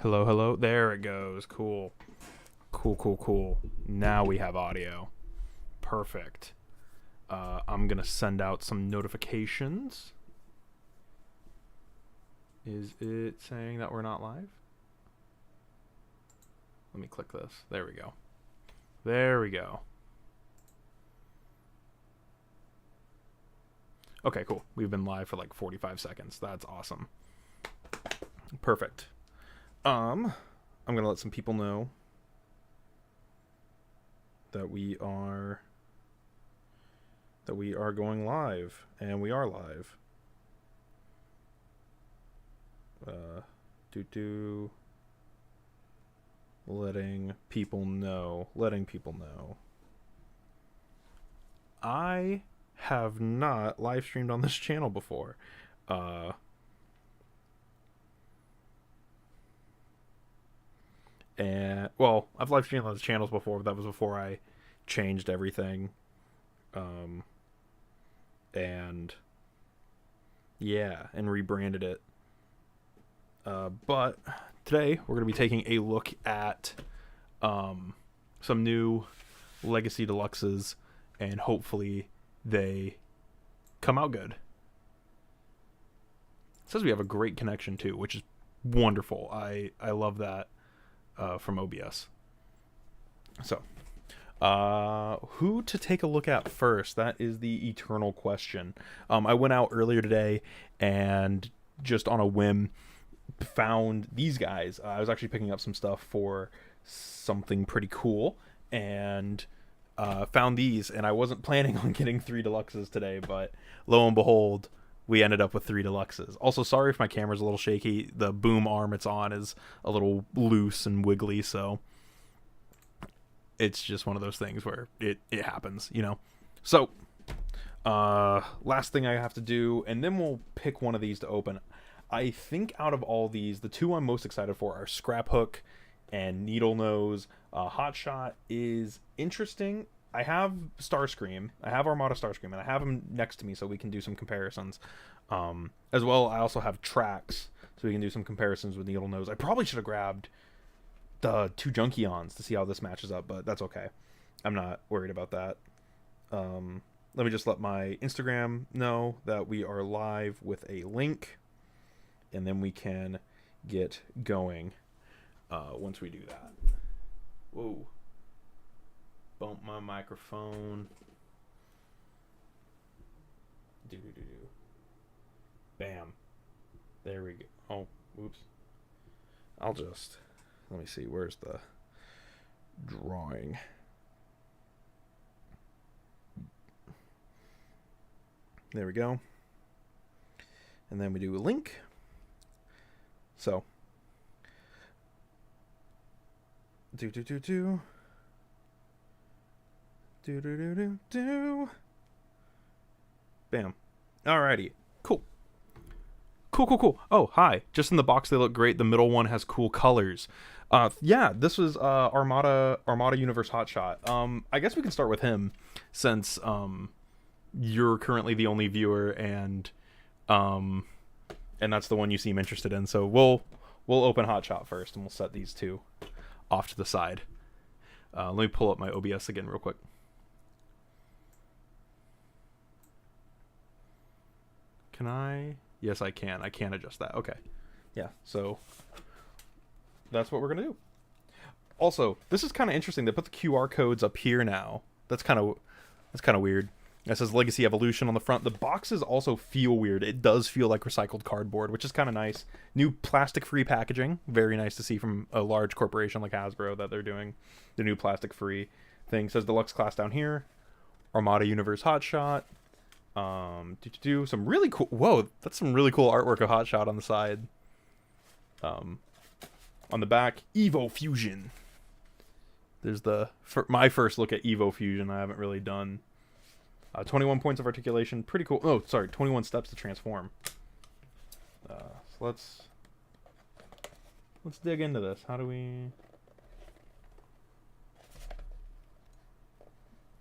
Hello, hello. There it goes. Cool. Cool, cool, cool. Now we have audio. Perfect. I'm going to send out some notifications. Is it saying that we're not live? Let me click this. There we go. There we go. Okay, cool. We've been live for like 45 seconds. That's awesome. Perfect. I'm going to let some people know that we are going live, and we are live. Letting people know. I have not live streamed on this channel before. And well, I've live streamed on the channels before, but that was before I changed everything. And yeah, and rebranded it. But today we're going to be taking a look at some new Legacy Deluxes, and hopefully they come out good. It says we have a great connection too, which is wonderful. I love that from OBS. So, who to take a look at first? That is the eternal question. I went out earlier today and just on a whim found these guys. I was actually picking up some stuff for something pretty cool, and found these, and I wasn't planning on getting 3 Deluxes today, but lo and behold, we ended up with 3 Deluxes. Also, sorry if my camera's a little shaky. The boom arm it's on is a little loose and wiggly, so it's just one of those things where it happens, you know. So, last thing I have to do, and then we'll pick one of these to open. I think out of all these, the 2 I'm most excited for are Scrap Hook and Needle Nose. Hotshot is interesting. I have Starscream. I have Armada Starscream, and I have him next to me so we can do some comparisons. As well, I also have Trax, so we can do some comparisons with Needle Nose. I probably should have grabbed the 2 Junkions to see how this matches up, but that's okay. I'm not worried about that. Let me just let my Instagram know that we are live with a link, and then we can get going once we do that. Whoa. Bump my microphone. Do-do-do-do. Bam. There we go. Oh, oops. I'll just... Let me see. Where's the drawing? There we go. And then we do a link. So. Do-do-do-do. Do-do-do-do-do. Bam. Alrighty. Cool. Cool. Oh, hi. Just in the box, they look great. The middle one has cool colors. Yeah, this was Armada Universe Hotshot. I guess we can start with him, since you're currently the only viewer, and that's the one you seem interested in. So we'll open Hotshot first, and we'll set these 2 off to the side. Let me pull up my OBS again real quick. Can I? Yes, I can. I can adjust that. Okay. Yeah, so that's what we're going to do. Also, this is kind of interesting. They put the QR codes up here now. That's kind of weird. It says Legacy Evolution on the front. The boxes also feel weird. It does feel like recycled cardboard, which is kind of nice. New plastic-free packaging. Very nice to see from a large corporation like Hasbro that they're doing the new plastic-free thing. It says Deluxe Class down here. Armada Universe Hotshot. Do some really cool... Whoa, that's some really cool artwork of Hotshot on the side. On the back, Evo Fusion. There's my first look at Evo Fusion. I haven't really done... 21 points of articulation. Pretty cool. Oh, sorry. 21 steps to transform. So let's dig into this. How do we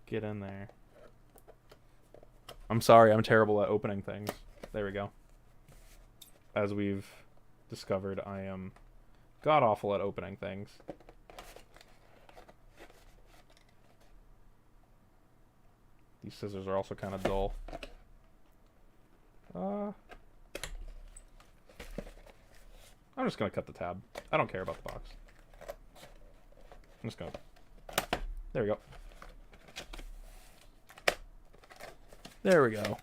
get in there? I'm sorry. I'm terrible at opening things. There we go. As we've discovered, I am God awful at opening things. These scissors are also kind of dull. I'm just going to cut the tab. I don't care about the box. I'm just going to... There we go. There we go.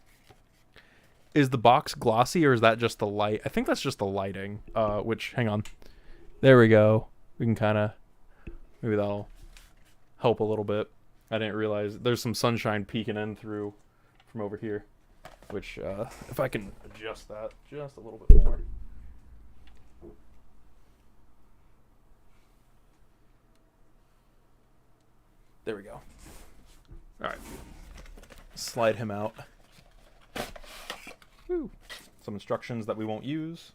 Is the box glossy or is that just the light? I think that's just the lighting. Which, hang on. There we go. We can kind of... Maybe that'll help a little bit. I didn't realize there's some sunshine peeking in through from over here. Which, if I can adjust that just a little bit more. There we go. All right. Slide him out. Woo. Some instructions that we won't use.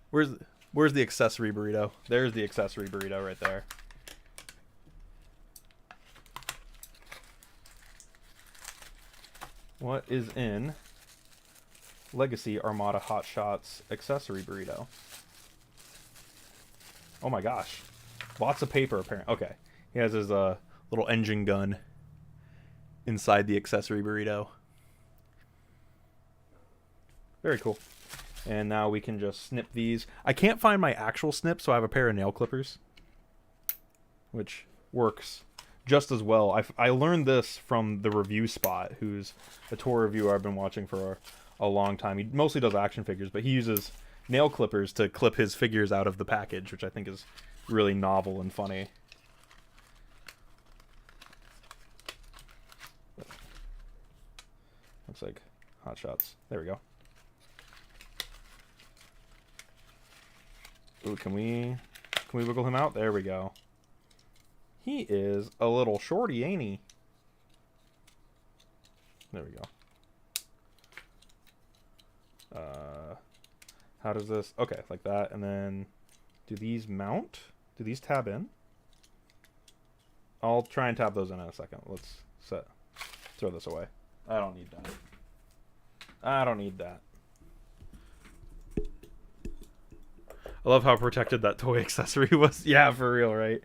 Where's the accessory burrito? There's the accessory burrito right there. What is in Legacy Armada Hot Shots accessory burrito? Oh my gosh. Lots of paper apparently. Okay. He has his little engine gun inside the accessory burrito. Very cool. And now we can just snip these. I can't find my actual snip, so I have a pair of nail clippers, which works just as well. I learned this from the review spot, who's a tour reviewer I've been watching for a long time. He mostly does action figures, but he uses nail clippers to clip his figures out of the package, which I think is really novel and funny. Looks like Hot Shots. There we go. Ooh, can we wiggle him out? There we go. He is a little shorty, ain't he? There we go. How does this... Okay, like that. And then... Do these mount? Do these tab in? I'll try and tab those in a second. Let's throw this away. I don't need that. I don't need that. I love how protected that toy accessory was. Yeah, for real, right?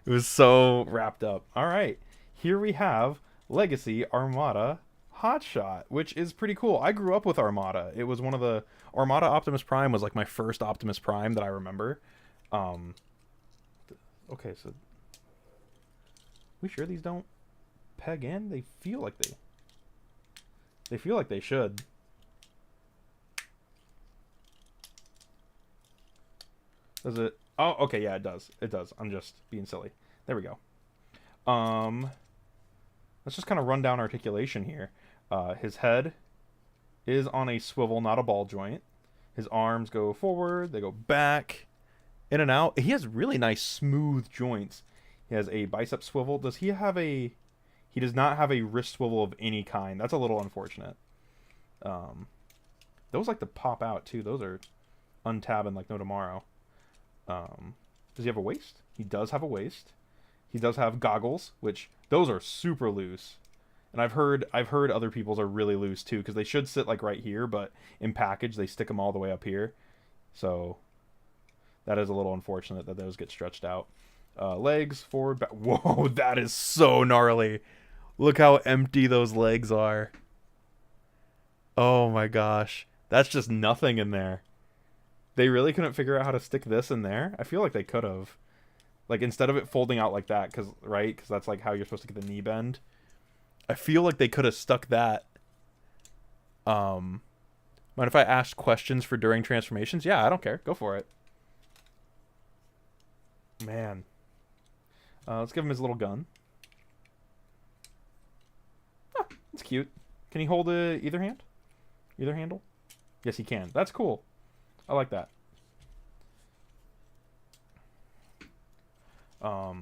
It was so wrapped up. All right. Here we have Legacy Armada Hotshot, which is pretty cool. I grew up with Armada. It was one of the... Armada Optimus Prime was like my first Optimus Prime that I remember. Okay, so... We sure these don't peg in? They feel like they... They feel like they should. Does it... Oh, okay, yeah, it does. It does. I'm just being silly. There we go. Let's just kind of run down articulation here. His head is on a swivel, not a ball joint. His arms go forward, they go back, in and out. He has really nice, smooth joints. He has a bicep swivel. Does he have a... He does not have a wrist swivel of any kind. That's a little unfortunate. Those like to pop out, too. Those are untabbing like no tomorrow. Does he have a waist? He does have a waist. He does have goggles, which those are super loose. And I've heard other people's are really loose too, because they should sit like right here, but in package they stick them all the way up here. So that is a little unfortunate that those get stretched out. Legs forward, back. Whoa, that is so gnarly. Look how empty those legs are. Oh my gosh, that's just nothing in there. They really couldn't figure out how to stick this in there. I feel like they could have. Like, instead of it folding out like that, right? Because that's like how you're supposed to get the knee bend. I feel like they could have stuck that. Mind if I ask questions for during transformations? Yeah, I don't care. Go for it. Man. Let's give him his little gun. Ah, it's cute. Can he hold either hand? Either handle? Yes, he can. That's cool. I like that. A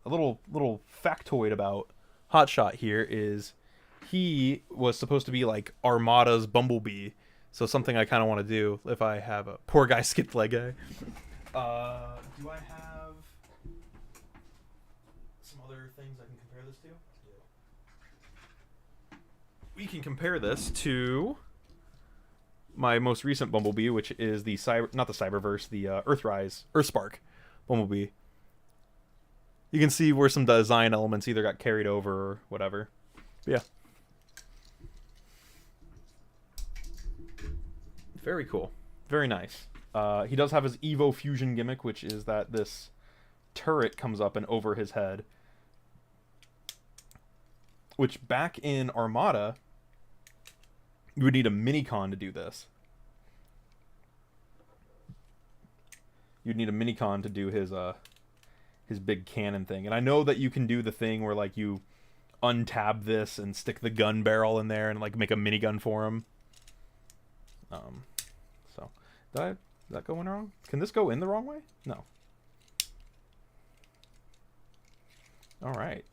little factoid about Hotshot here is he was supposed to be like Armada's Bumblebee. So something I kind of want to do if I have a... Poor guy skipped leg guy. Do I have some other things I can compare this to? We can compare this to my most recent Bumblebee, which is the not the Cyberverse, the Earthspark Bumblebee. You can see where some design elements either got carried over or whatever. But yeah. Very cool. Very nice. He does have his Evo Fusion gimmick, which is that this turret comes up and over his head. Which back in Armada, you would need a Minicon to do this. You'd need a Minicon to do his big cannon thing. And I know that you can do the thing where like you untab this and stick the gun barrel in there and like make a minigun for him. So did that go in wrong? Can this go in the wrong way? No. All right.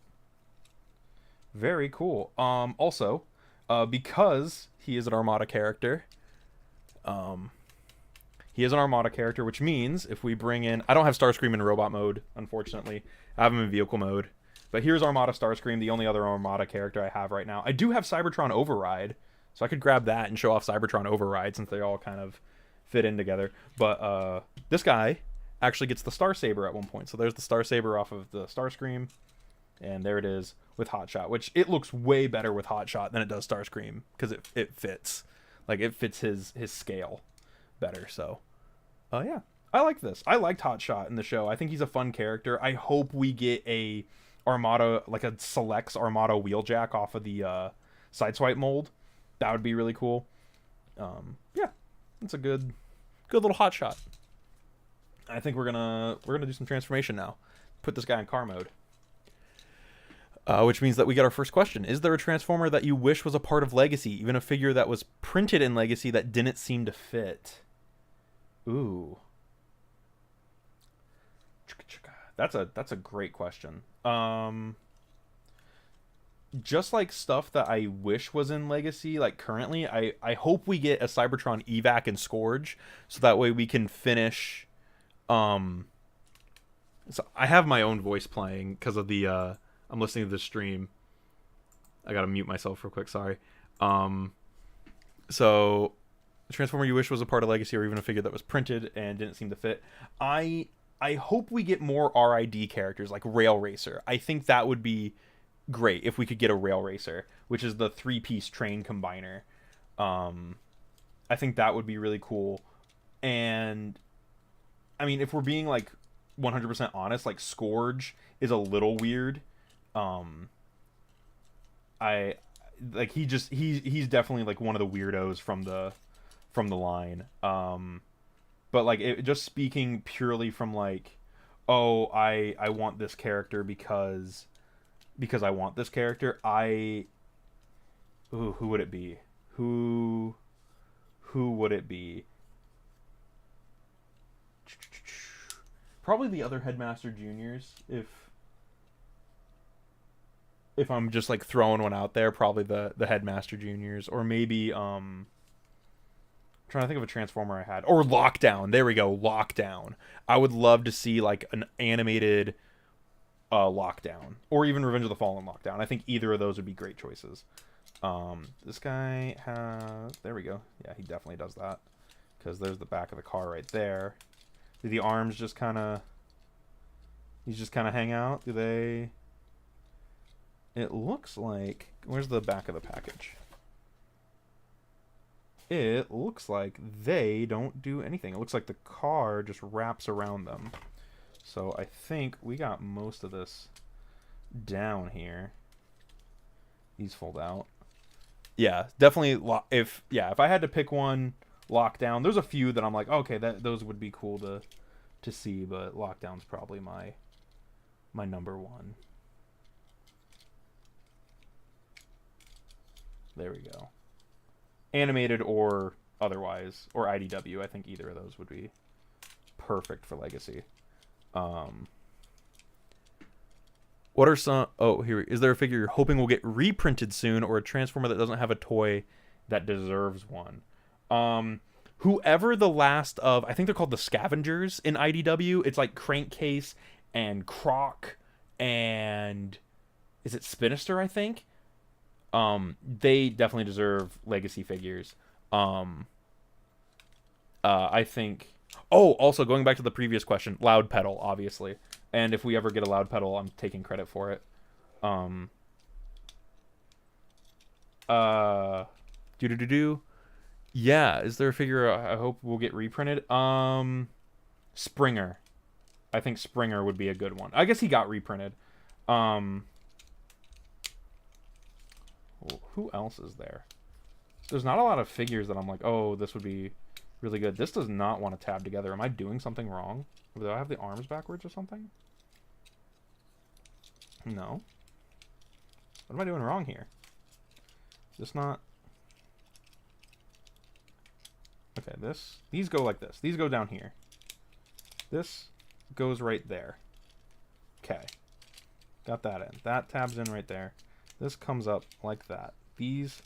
Very cool. Also, because he is an Armada character, which means if we bring in... I don't have Starscream in robot mode, unfortunately. I have him in vehicle mode. But here's Armada Starscream, the only other Armada character I have right now. I do have Cybertron Override, so I could grab that and show off Cybertron Override since they all kind of fit in together. But this guy actually gets the Star Saber at one point. So there's the Star Saber off of the Starscream. And there it is with Hotshot, which it looks way better with Hotshot than it does Starscream because it fits. Like, it fits his scale better. So, yeah. I like this. I liked Hotshot in the show. I think he's a fun character. I hope we get a Armada, like a Selects Armada Wheeljack off of the Sideswipe mold. That would be really cool. Yeah. It's a good little Hotshot. I think we're gonna do some transformation now. Put this guy in car mode. Which means that we get our first question. Is there a Transformer that you wish was a part of Legacy, even a figure that was printed in Legacy that didn't seem to fit? Ooh. That's a great question. Just like stuff that I wish was in Legacy, like currently, I hope we get a Cybertron Evac and Scourge, so that way we can finish... So I have my own voice playing because of the... I'm listening to this stream. I gotta mute myself real quick, sorry. So, Transformer you wish was a part of Legacy or even a figure that was printed and didn't seem to fit. I hope we get more RID characters, like Rail Racer. I think that would be great if we could get a Rail Racer, which is the 3-piece train combiner. I think that would be really cool. And, I mean, if we're being, like, 100% honest, like, Scourge is a little weird. He's definitely like one of the weirdos from the line. But like just speaking purely from like, oh, I want this character because I want this character. Who would it be? Who would it be? Probably the other Headmaster Juniors, if I'm just like throwing one out there, probably the Headmaster Juniors, or maybe trying to think of a Transformer I had, or Lockdown. There we go, Lockdown. I would love to see like an animated Lockdown, or even Revenge of the Fallen Lockdown. I think either of those would be great choices. This guy has, there we go. Yeah, he definitely does that because there's the back of the car right there. Do the arms just kind of hang out? Do they? It looks like... Where's the back of the package? It looks like they don't do anything. It looks like the car just wraps around them. So I think we got most of this down here. These fold out. Yeah, definitely. If I had to pick one, Lockdown. There's a few that I'm like, okay, those would be cool to see, but Lockdown's probably my number one. There we go. Animated or otherwise, or IDW. I think either of those would be perfect for Legacy. What are some... Oh, here. Is there a figure you're hoping will get reprinted soon, or a Transformer that doesn't have a toy that deserves one? Whoever the last of... I think they're called the Scavengers in IDW. It's like Crankcase and Croc and... Is it Spinister, I think? They definitely deserve Legacy figures. I think. Oh, also going back to the previous question, loud pedal, obviously. And if we ever get a loud pedal, I'm taking credit for it. Do do do do. Yeah, is there a figure I hope will get reprinted? Springer. I think Springer would be a good one. I guess he got reprinted. Who else is there? There's not a lot of figures that I'm like, oh, this would be really good. This does not want to tab together. Am I doing something wrong? Do I have the arms backwards or something? No. What am I doing wrong here? Is this not... Okay, these go like this. These go down here. This goes right there. Okay. Got that in. That tabs in right there. This comes up like that. These...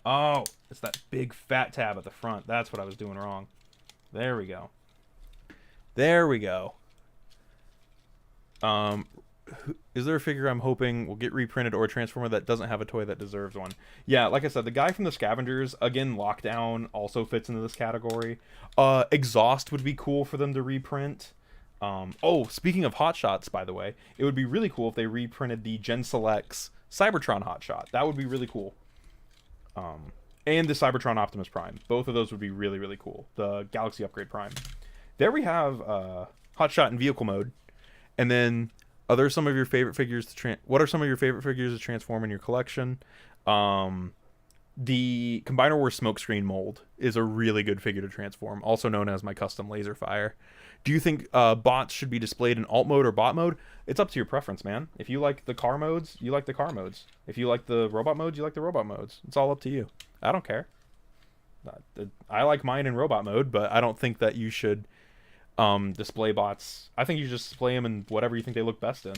Oh, it's that big fat tab at the front. That's what I was doing wrong. There we go. There we go. Is there a figure I'm hoping will get reprinted or a Transformer that doesn't have a toy that deserves one? Yeah, like I said, the guy from the Scavengers, again, Lockdown also fits into this category. Exhaust would be cool for them to reprint. Oh, speaking of Hotshots, by the way, it would be really cool if they reprinted the Gen Selects Cybertron Hotshot. That would be really cool. And the Cybertron Optimus Prime. Both of those would be really, really cool. The Galaxy Upgrade Prime. There we have Hotshot in vehicle mode. And then, what are some of your favorite figures to transform in your collection? The Combiner Wars Smokescreen mold is a really good figure to transform, also known as my custom laser fire. Do you think bots should be displayed in alt mode or bot mode? It's up to your preference, man. If you like the car modes, you like the car modes. If you like the robot modes, you like the robot modes. It's all up to you. I don't care. I like mine in robot mode, but I don't think that you should display bots. I think you just display them in whatever you think they look best in.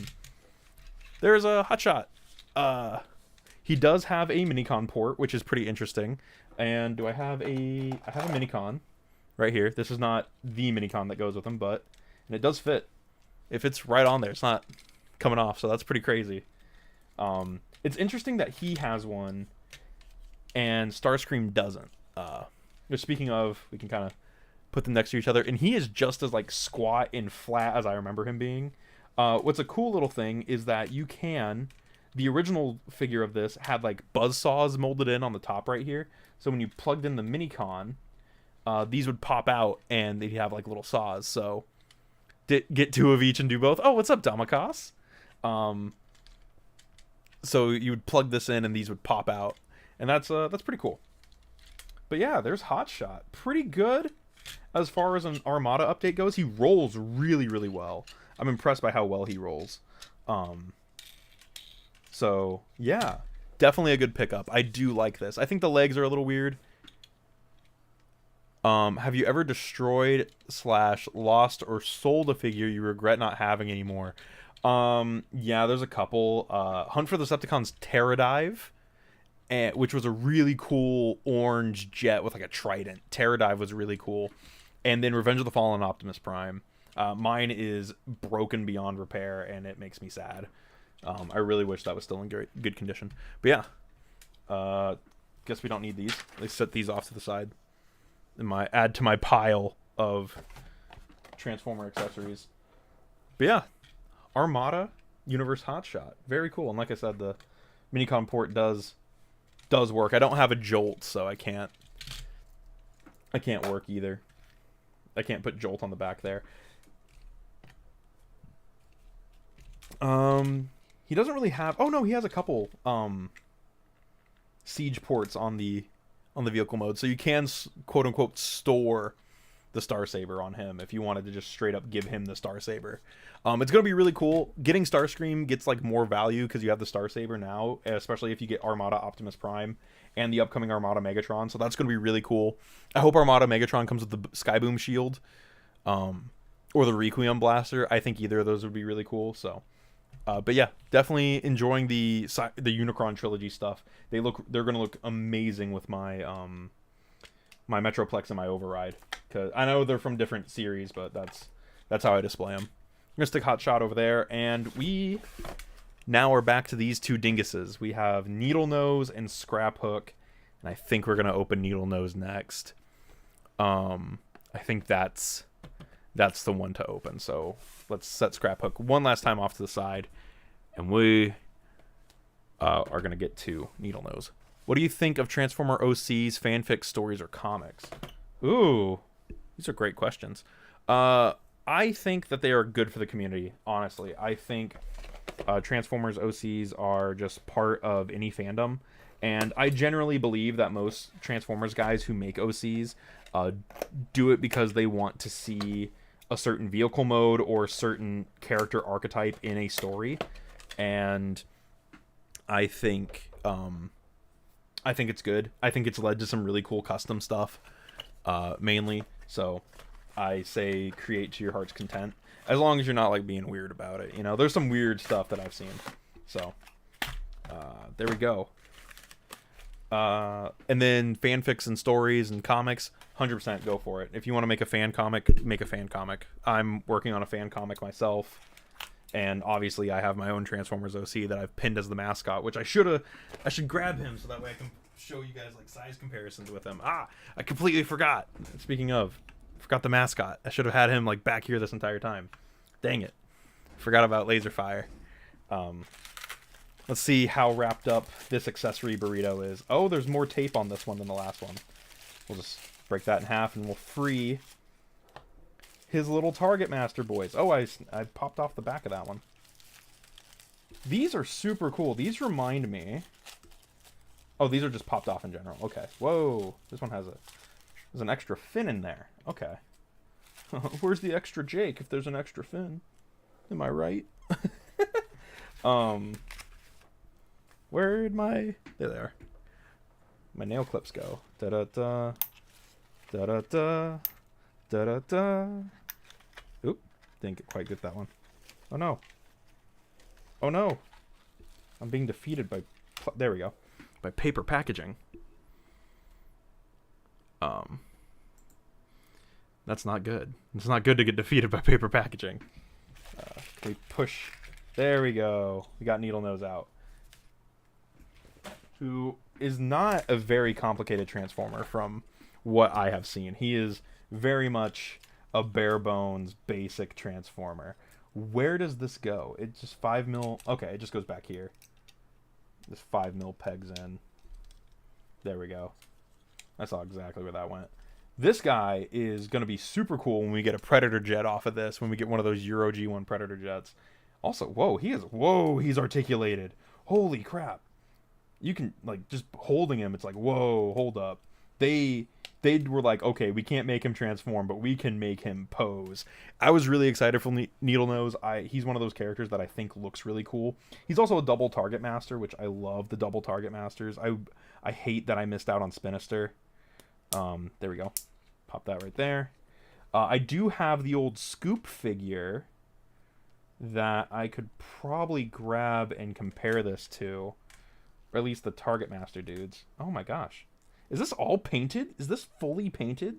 There's a Hotshot. He does have a Minicon port, which is pretty interesting. And I have a Minicon right here. This is not the Minicon that goes with him, and it does fit. It fits right on there. It's not coming off, so that's pretty crazy. It's interesting that he has one and Starscream doesn't. Speaking of, we can kind of put them next to each other, and he is just as like squat and flat as I remember him being. What's a cool little thing is that the original figure of this had like buzz saws molded in on the top right here. So when you plugged in the Minicon, these would pop out and they'd have like little saws. So get two of each and do both. Oh, what's up, Damakas? So you would plug this in and these would pop out, and that's pretty cool. But yeah, there's Hotshot. Pretty good as far as an Armada update goes. He rolls really, really well. I'm impressed by how well he rolls. So yeah, definitely a good pickup. I do like this. I think the legs are a little weird. Have you ever destroyed / lost or sold a figure you regret not having anymore? Yeah, there's a couple. Hunt for the Decepticons Terradive, which was a really cool orange jet with like a trident. Terradive was really cool. And then Revenge of the Fallen Optimus Prime. Mine is broken beyond repair, and it makes me sad. I really wish that was still in good condition. But yeah, guess we don't need these. Let's set these off to the side. Add to my pile of Transformer accessories. But yeah, Armada Universe Hotshot, very cool. And like I said, the Minicon port does work. I don't have a Jolt, so I can't work either. I can't put Jolt on the back there. He doesn't really have... Oh, no, he has a couple Siege ports on the vehicle mode. So you can, quote-unquote, store the Starsaber on him if you wanted to just straight up give him the Starsaber. It's going to be really cool. Getting Starscream gets like more value because you have the Starsaber now, especially if you get Armada Optimus Prime and the upcoming Armada Megatron. So that's going to be really cool. I hope Armada Megatron comes with the Skyboom shield or the Requiem Blaster. I think either of those would be really cool. So, but yeah, definitely enjoying the Unicron trilogy stuff. They're going to look amazing with my my Metroplex and my Override. Cause I know they're from different series, but that's how I display them. I'm gonna stick Hotshot over there, and we now are back to these two dinguses. We have Needle Nose and Scrap Hook, and I think we're gonna open Needle Nose next. I think that's the one to open. So let's set Scrap Hook one last time off to the side, and we are going to get to Needlenose. What do you think of Transformer OCs, fanfic, stories, or comics? Ooh, these are great questions. I think that they are good for the community, honestly. I think Transformers OCs are just part of any fandom, and I generally believe that most Transformers guys who make OCs do it because they want to see a certain vehicle mode or certain character archetype in a story, and I think it's good. I think it's led to some really cool custom stuff, mainly. So I say create to your heart's content, as long as you're not like being weird about it. You know, there's some weird stuff that I've seen. So there we go. And then fanfics and stories and comics, 100% go for it. If you want to make a fan comic, make a fan comic. I'm working on a fan comic myself, and obviously I have my own Transformers OC that I've pinned as the mascot, which I should grab him so that way I can show you guys like size comparisons with him. I completely forgot. Speaking of, forgot the mascot. I should have had him like back here this entire time. Dang it. Forgot about Laserfire. Let's see how wrapped up this accessory burrito is. Oh, there's more tape on this one than the last one. We'll just break that in half and we'll free his little Target Master boys. Oh, I popped off the back of that one. These are super cool. These remind me... Oh, these are just popped off in general. Okay. Whoa. This one has there's an extra fin in there. Okay. Where's the extra Jake if there's an extra fin? Am I right? Where'd my... There they are. My nail clips go. Da-da-da. Da-da-da. Da-da-da. Oop. Didn't quite get that one. Oh, no. Oh, no. I'm being defeated by... There we go. By paper packaging. That's not good. It's not good to get defeated by paper packaging. Can we push... There we go. We got Needlenose out. Who is not a very complicated Transformer from what I have seen. He is very much a bare bones basic Transformer. Where does this go? It's just 5 mil. Okay, it just goes back here. This 5 mil pegs in. There we go. I saw exactly where that went. This guy is going to be super cool when we get a Predator jet off of this, when we get one of those Euro G1 Predator jets. Also, whoa, he's articulated. Holy crap. You can, like, just holding him, it's like, whoa, hold up. They were like, okay, we can't make him transform, but we can make him pose. I was really excited for Needlenose. He's one of those characters that I think looks really cool. He's also a double target master, which I love the double target masters. I hate that I missed out on Spinister. There we go. Pop that right there. I do have the old Scoop figure that I could probably grab and compare this to. Or at least the Target Master dudes. Oh my gosh. Is this all painted? Is this fully painted?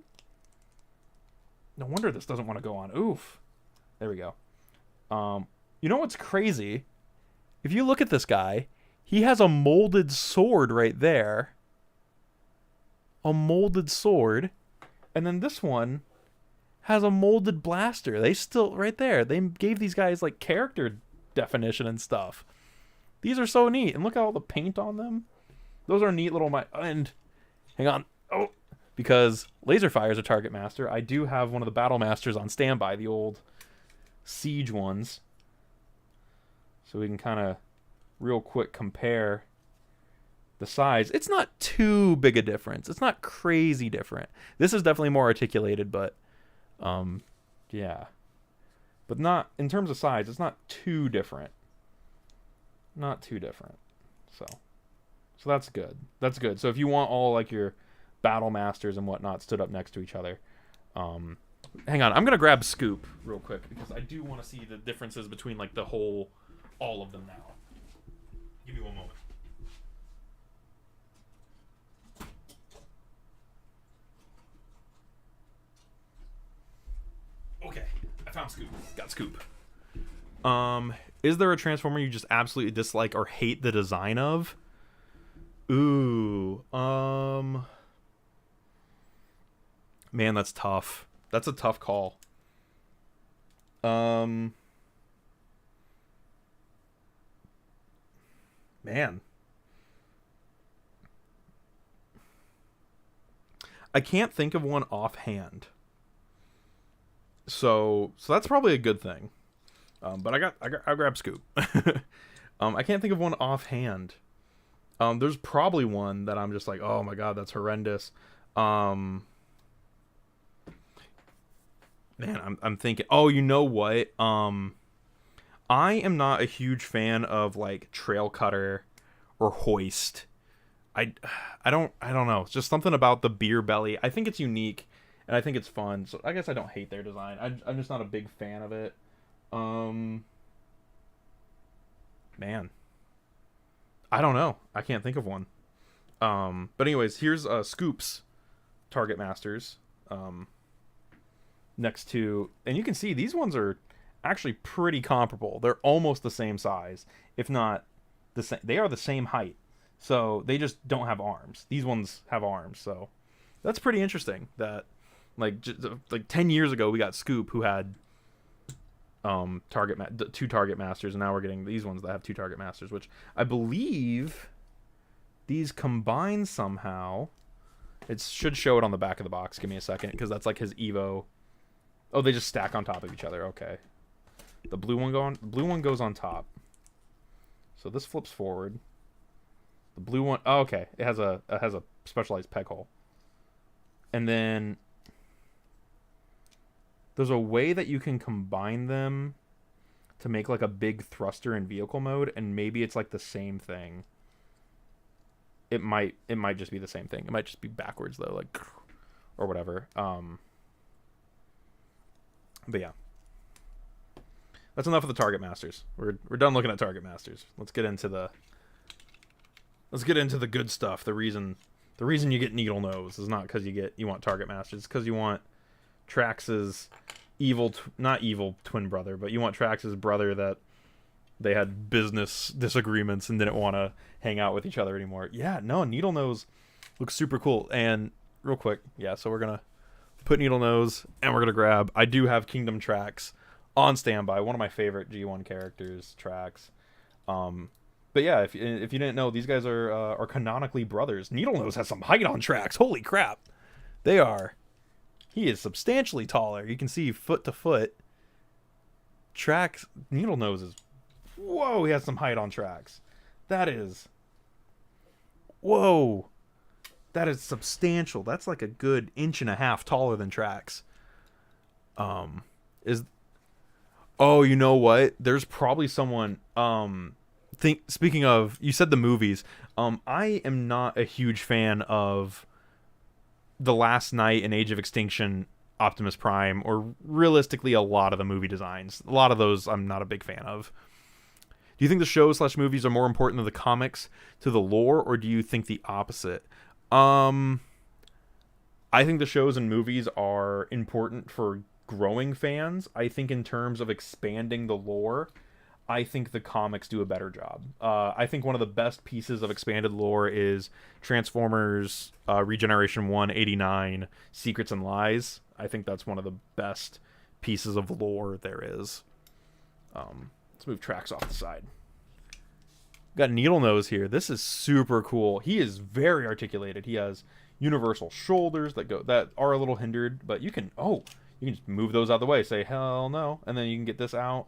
No wonder this doesn't want to go on. Oof. There we go. You know what's crazy? If you look at this guy, he has a molded sword right there. A molded sword. And then this one has a molded blaster. They still, right there, they gave these guys like character definition and stuff. These are so neat. And look at all the paint on them. Those are neat little... And hang on. Oh, because Laserfire is a Target Master. I do have one of the Battle Masters on standby, the old Siege ones. So we can kind of real quick compare the size. It's not too big a difference. It's not crazy different. This is definitely more articulated, but yeah. But not in terms of size, it's not too different. Not too different. So that's good. That's good. So if you want all like your Battle Masters and whatnot stood up next to each other, hang on, I'm gonna grab Scoop real quick because I do want to see the differences between like the whole, all of them now. Give me one moment. Okay, I found Scoop. Got Scoop. Is there a Transformer you just absolutely dislike or hate the design of? Ooh, Man, that's tough. That's a tough call. Man. I can't think of one offhand. So that's probably a good thing. But I'll grab Scoop. I can't think of one offhand. There's probably one that I'm just like, oh my god, that's horrendous. Man, I'm thinking. Oh, you know what? I am not a huge fan of like Trail Cutter or Hoist. I don't know. It's just something about the beer belly. I think it's unique, and I think it's fun. So I guess I don't hate their design. I'm just not a big fan of it. Man, I don't know. I can't think of one. But anyways, here's Scoop's Target Masters. Next to, and you can see these ones are actually pretty comparable. They're almost the same size, if not the same. They are the same height. So they just don't have arms. These ones have arms. So that's pretty interesting. That like 10 years ago we got Scoop, who had two Target Masters, and now we're getting these ones that have two Target Masters, which I believe these combine somehow. It should show it on the back of the box. Give me a second, because that's like his Evo. Oh, they just stack on top of each other. Okay. The blue one goes on top. So this flips forward. The blue one, oh, okay. It has a specialized peg hole. And then there's a way that you can combine them to make like a big thruster in vehicle mode, and maybe it's like the same thing. It might just be the same thing. It might just be backwards though, like, or whatever. But yeah. That's enough of the Target Masters. We're done looking at Target Masters. Let's get into the good stuff. The reason you get Needle Nose is not because you want Target Masters. It's because you want Trax's not evil twin brother, but you want Trax's brother that they had business disagreements and didn't want to hang out with each other anymore. Yeah, no, Needle Nose looks super cool. And real quick, yeah, so we're gonna put Needle Nose and we're gonna grab. I do have Kingdom Trax on standby. One of my favorite G1 characters, Trax. But yeah, if you didn't know, these guys are canonically brothers. Needle Nose has some height on Trax. Holy crap, they are. He is substantially taller. You can see foot to foot. Trax, Needle Nose is. Whoa, he has some height on Trax. That is. Whoa, that is substantial. That's like a good 1.5 inches taller than Trax. Oh, you know what? There's probably someone. Speaking of, you said the movies. I am not a huge fan of The Last Knight and Age of Extinction, Optimus Prime, or realistically a lot of the movie designs. A lot of those I'm not a big fan of. Do you think the shows/movies are more important than the comics to the lore, or do you think the opposite? I think the shows and movies are important for growing fans. I think in terms of expanding the lore, I think the comics do a better job. I think one of the best pieces of expanded lore is Transformers Regeneration 1, 89, Secrets and Lies. I think that's one of the best pieces of lore there is. Let's move Trax off the side. Got Needle Nose here. This is super cool. He is very articulated. He has universal shoulders that are a little hindered, but you can just move those out of the way. Say hell no, and then you can get this out.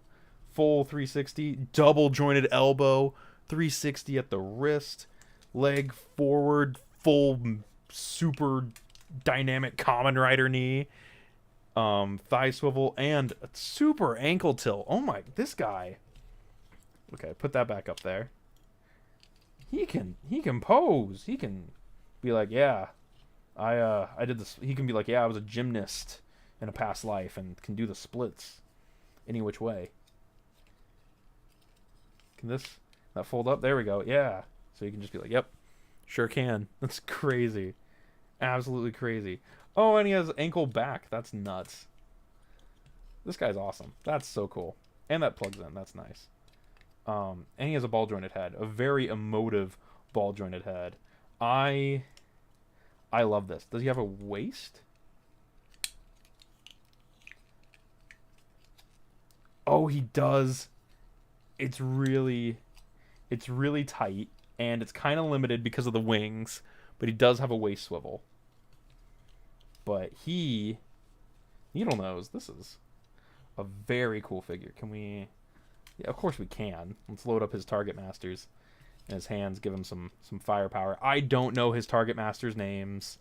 Full 360, double jointed elbow, 360 at the wrist, leg forward, full super dynamic Kamen Rider knee, thigh swivel, and a super ankle tilt. Oh my, this guy. Okay, put that back up there. He can pose. He can be like, yeah, I did this. He can be like, yeah, I was a gymnast in a past life and can do the splits any which way. Can that fold up? There we go. Yeah. So you can just be like, yep, sure can. That's crazy. Absolutely crazy. Oh, and he has ankle back. That's nuts. This guy's awesome. That's so cool. And that plugs in. That's nice. And he has a ball jointed head. A very emotive ball jointed head. I love this. Does he have a waist? Oh, he does. It's really tight, and it's kind of limited because of the wings, but he does have a waist swivel. But Needle Nose, this is a very cool figure. Can we... Yeah, of course we can. Let's load up his Target Masters. And his hands give him some firepower. I don't know his Target Masters names.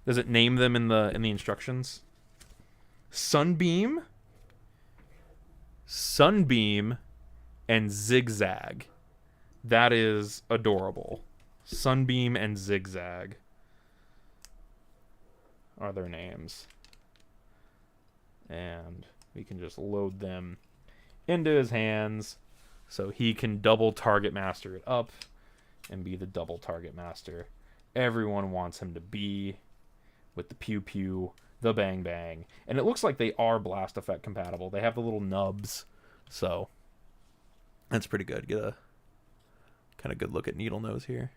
Does it name them in the instructions? Sunbeam, and Zigzag. That is adorable. Sunbeam and Zigzag are their names. And we can just load them into his hands so he can double Target Master it up and be the double Target Master everyone wants him to be, with the pew pew, the bang bang. And it looks like they are blast effect compatible. They have the little nubs, so that's pretty good. Get a kind of good look at Needle Nose here.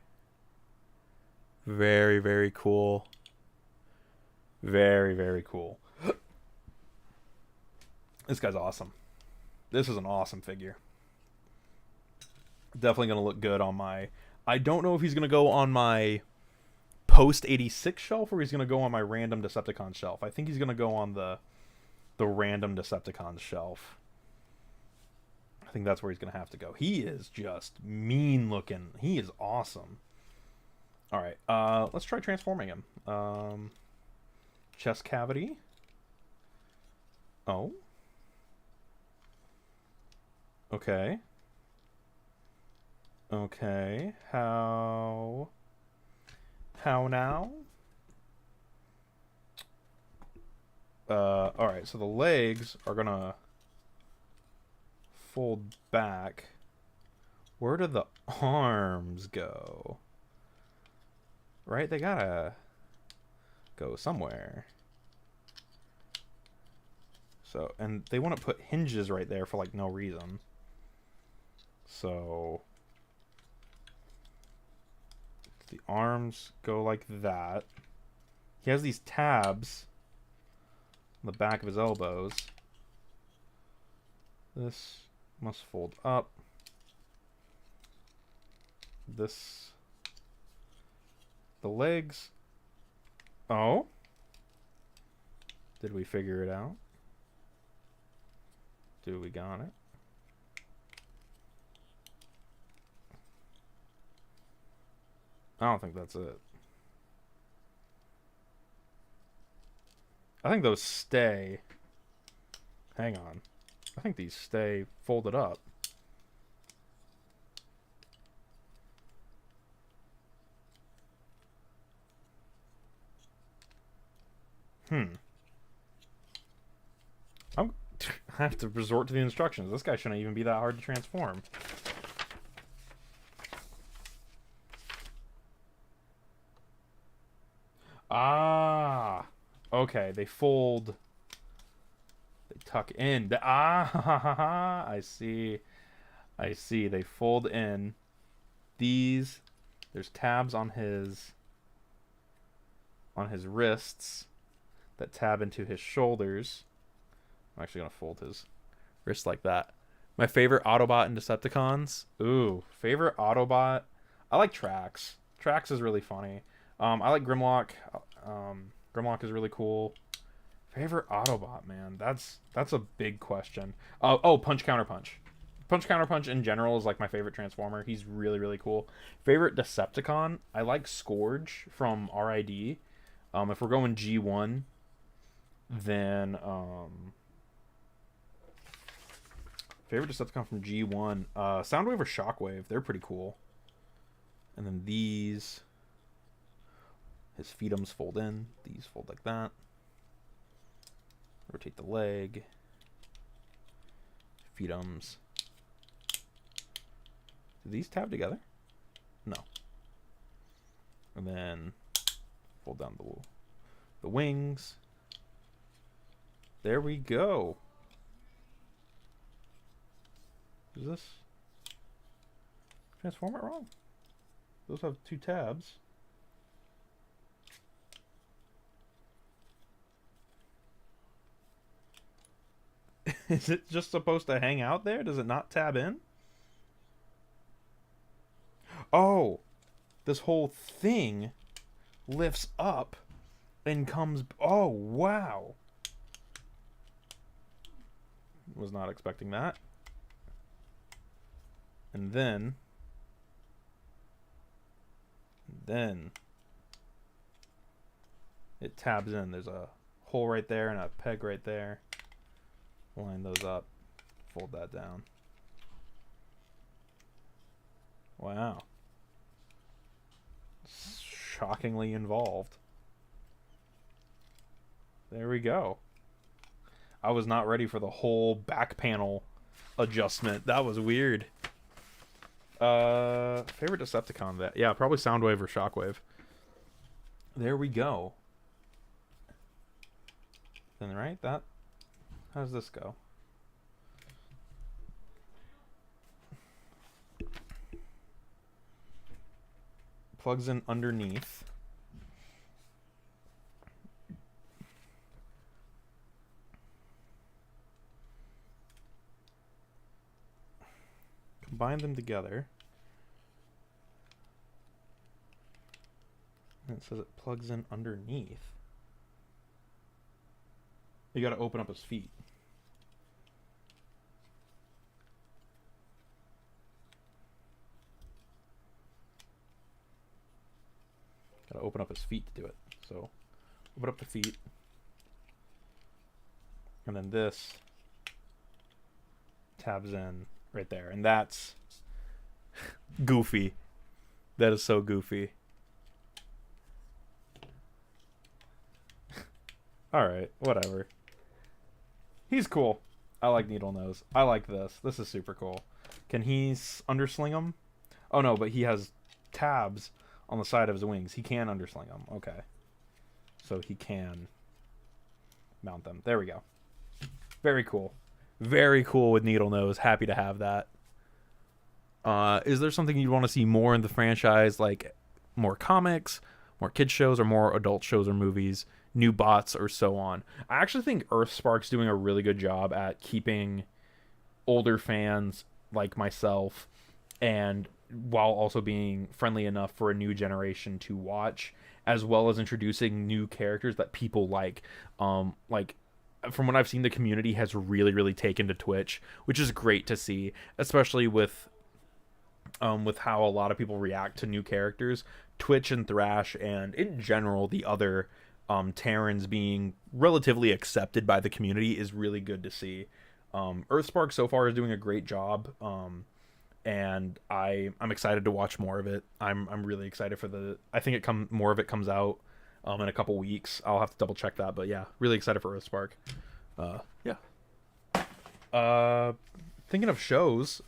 Very, very cool. Very, very cool. This guy's awesome. This is an awesome figure. Definitely going to look good on my... I don't know if he's going to go on my post 86 shelf or he's going to go on my random Decepticon shelf. I think he's going to go on the random Decepticon shelf. I think that's where he's going to have to go. He is just mean looking. He is awesome. All right, let's try transforming him. Chest cavity. Oh. Okay. Okay. How now? Alright, so the legs are gonna fold back. Where do the arms go? Right? They gotta go somewhere. So, and they want to put hinges right there for like no reason. So the arms go like that. He has these tabs on the back of his elbows. This must fold up. This... The legs... Oh? Did we figure it out? Do we got it? I don't think that's it. I think those stay. Hang on. I think these stay folded up. I have to resort to the instructions. This guy shouldn't even be that hard to transform. Ah, okay. They fold. They tuck in. I see. I see. They fold in. These. There's tabs on his wrists that tab into his shoulders. I'm actually gonna fold his wrist like that. My favorite Autobot in Decepticons. Ooh, favorite Autobot. I like Trax. Trax is really funny. I like Grimlock. Grimlock is really cool. Favorite Autobot, man. That's a big question. Oh, Punch Counter Punch. Punch Counter Punch in general is like my favorite Transformer. He's really, really cool. Favorite Decepticon. I like Scourge from RID. If we're going G1, then favorite Decepticon from G1. Soundwave or Shockwave. They're pretty cool. And then these. His feetums fold in. These fold like that. Rotate the leg. Feetums. Do these tab together? No. And then fold down the wings. There we go. Is this transform it wrong? Those have two tabs. Is it just supposed to hang out there? Does it not tab in? Oh, this whole thing lifts up and comes... Oh, wow. Was not expecting that. And then it tabs in. There's a hole right there and a peg right there. Line those up. Fold that down. Wow. Shockingly involved. There we go. I was not ready for the whole back panel adjustment. That was weird. Favorite Decepticon that? Yeah, probably Soundwave or Shockwave. There we go. Then right, that... How does this go? Plugs in underneath. Combine them together. And it says it plugs in underneath. You gotta open up his feet. Gotta open up his feet to do it. So, open up the feet. And then this tabs in right there. And that's goofy. That is so goofy. Alright, whatever. He's cool. I like Needle Nose. I like this. This is super cool. Can he undersling him? Oh no, but he has tabs on the side of his wings. He can undersling them. Okay. So he can mount them. There we go. Very cool. Very cool with Needle Nose. Happy to have that. Is there something you'd want to see more in the franchise? Like more comics, more kids shows, or more adult shows or movies? New bots or so on? I actually think Earthspark's doing a really good job at keeping older fans like myself, and while also being friendly enough for a new generation to watch, as well as introducing new characters that people like. Like from what I've seen, the community has really taken to Twitch, which is great to see, especially with how a lot of people react to new characters. Twitch and Thrash, and in general the other Terrans being relatively accepted by the community is really good to see. Earthspark so far is doing a great job, and I'm excited to watch more of it. I'm really excited for the... I think more of it comes out in a couple weeks. I'll have to double check that, but yeah, really excited for Earthspark. Yeah. Thinking of shows,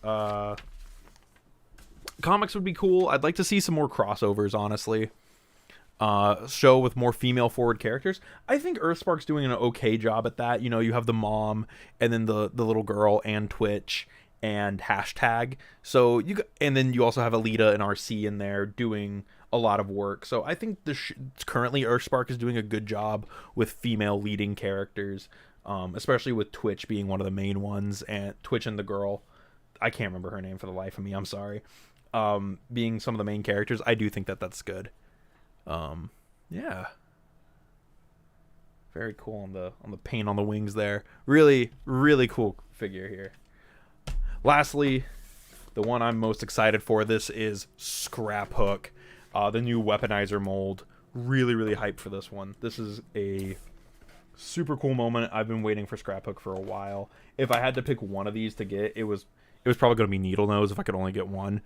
comics would be cool. I'd like to see some more crossovers, honestly. Show with more female forward characters. I think Earthspark's doing an okay job at that. You know, you have the mom and then the little girl and Twitch and hashtag. So and then you also have Alita and RC in there doing a lot of work. So I think currently Earthspark is doing a good job with female leading characters, especially with Twitch being one of the main ones, and Twitch and the girl, I can't remember her name for the life of me, I'm sorry, being some of the main characters. I do think that that's good. Yeah, very cool on the paint on the wings there. Really cool figure here. Lastly, the one I'm most excited for, this is Scrap Hook, the new weaponizer mold. Really hyped for this one. This is a super cool moment. I've been waiting for Scrap Hook for a while. If I had to pick one of these to get, it was probably going to be Needle Nose if I could only get one.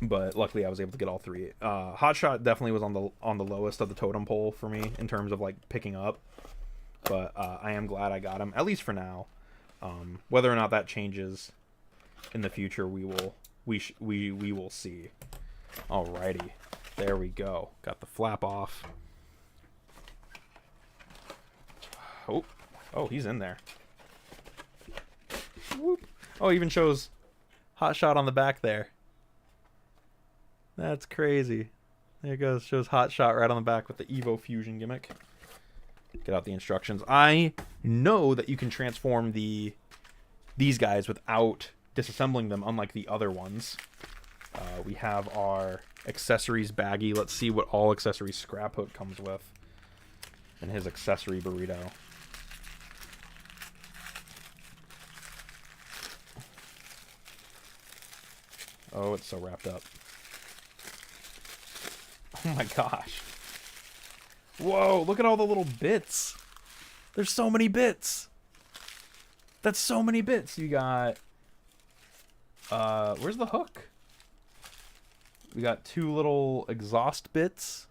But luckily I was able to get all three. Hotshot definitely was on the lowest of the totem pole for me in terms of like picking up, but I am glad I got him, at least for now. Whether or not that changes in the future, we will see. Alrighty, there we go. Got the flap off. Oh, he's in there. Whoop. Oh, even shows Hotshot on the back there. That's crazy. There it goes. Shows Hotshot right on the back with the Evo Fusion gimmick. Get out the instructions. I know that you can transform these guys without disassembling them, unlike the other ones. We have our accessories baggie. Let's see what all accessories Scrap Hook comes with. And his accessory burrito. Oh, it's so wrapped up. Oh my gosh. Whoa, look at all the little bits. There's so many bits. That's so many bits. You got... where's the hook? We got 2 little exhaust bits.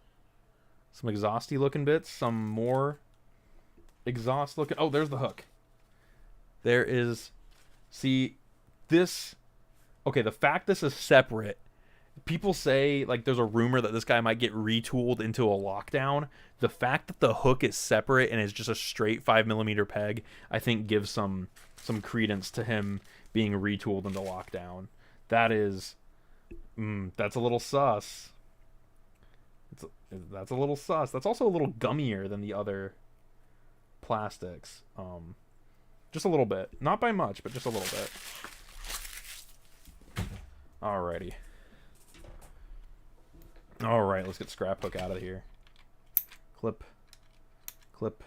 Some exhausty looking bits. Some more exhaust looking... Oh, there's the hook. There is... See, this... Okay, the fact this is separate... People say, like, there's a rumor that this guy might get retooled into a lockdown. The fact that the hook is separate and is just a straight 5mm peg, I think gives some credence to him being retooled into lockdown. That is... that's a little sus. That's a little sus. That's also a little gummier than the other plastics. Just a little bit. Not by much, but just a little bit. Alrighty. Alright, let's get Scrap Hook out of here. Clip. Clip.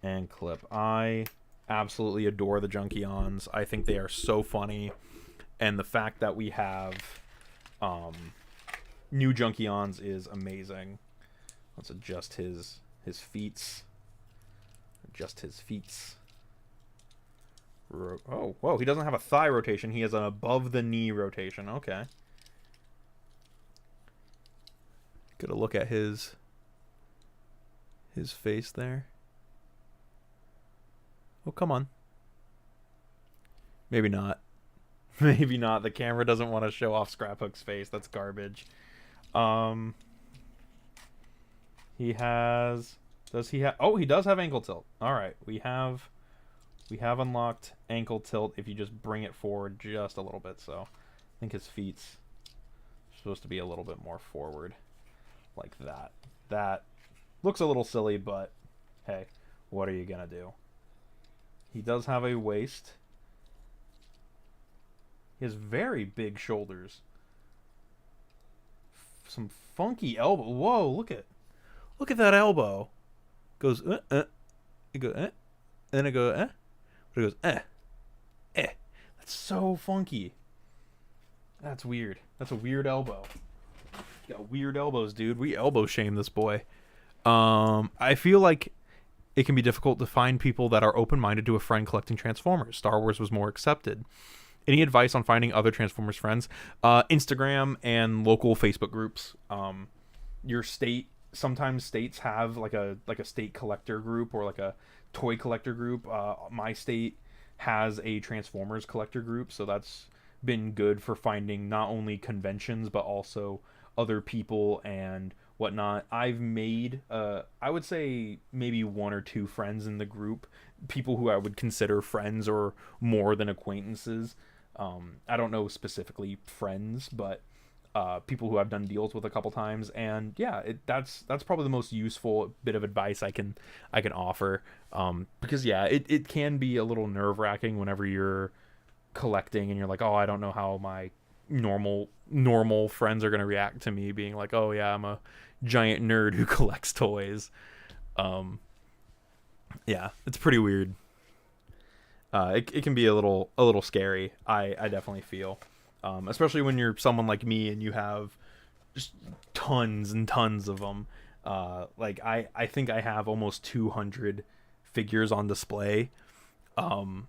And clip. I absolutely adore the Junkions. I think they are so funny. And the fact that we have new Junkions is amazing. Let's adjust his feets. Adjust his feets. Oh, whoa, he doesn't have a thigh rotation. He has an above-the-knee rotation. Okay. Get a look at his face there. Oh, come on. Maybe not. Maybe not. The camera doesn't want to show off Scrap Hook's face. That's garbage. He has... Does he have... Oh, he does have ankle tilt. Alright, we have unlocked ankle tilt if you just bring it forward just a little bit. So I think his feet's supposed to be a little bit more forward. Like that. That looks a little silly, but hey, what are you gonna do? He does have a waist. He has very big shoulders. Some funky elbow. Whoa, look at that elbow. Goes it goes and then it goes but it goes That's so funky. That's weird. That's a weird elbow. You got weird elbows, dude. We elbow shame this boy. I feel like it can be difficult to find people that are open-minded to a friend collecting Transformers. Star Wars was more accepted. Any advice on finding other Transformers friends? Instagram and local Facebook groups. Your state, sometimes states have like a state collector group or like a toy collector group. My state has a Transformers collector group, so that's been good for finding not only conventions but also other people and whatnot. I've made I would say maybe 1 or 2 friends in the group, people who I would consider friends or more than acquaintances. I don't know specifically friends, but people who I've done deals with a couple times, and yeah, that's probably the most useful bit of advice I can offer, because yeah, it can be a little nerve-wracking whenever you're collecting and you're like, oh, I don't know how my normal friends are going to react to me being like, oh yeah, I'm a giant nerd who collects toys. Yeah, it's pretty weird. It can be a little scary. I definitely feel, especially when you're someone like me and you have just tons and tons of them. Like I think I have almost 200 figures on display. But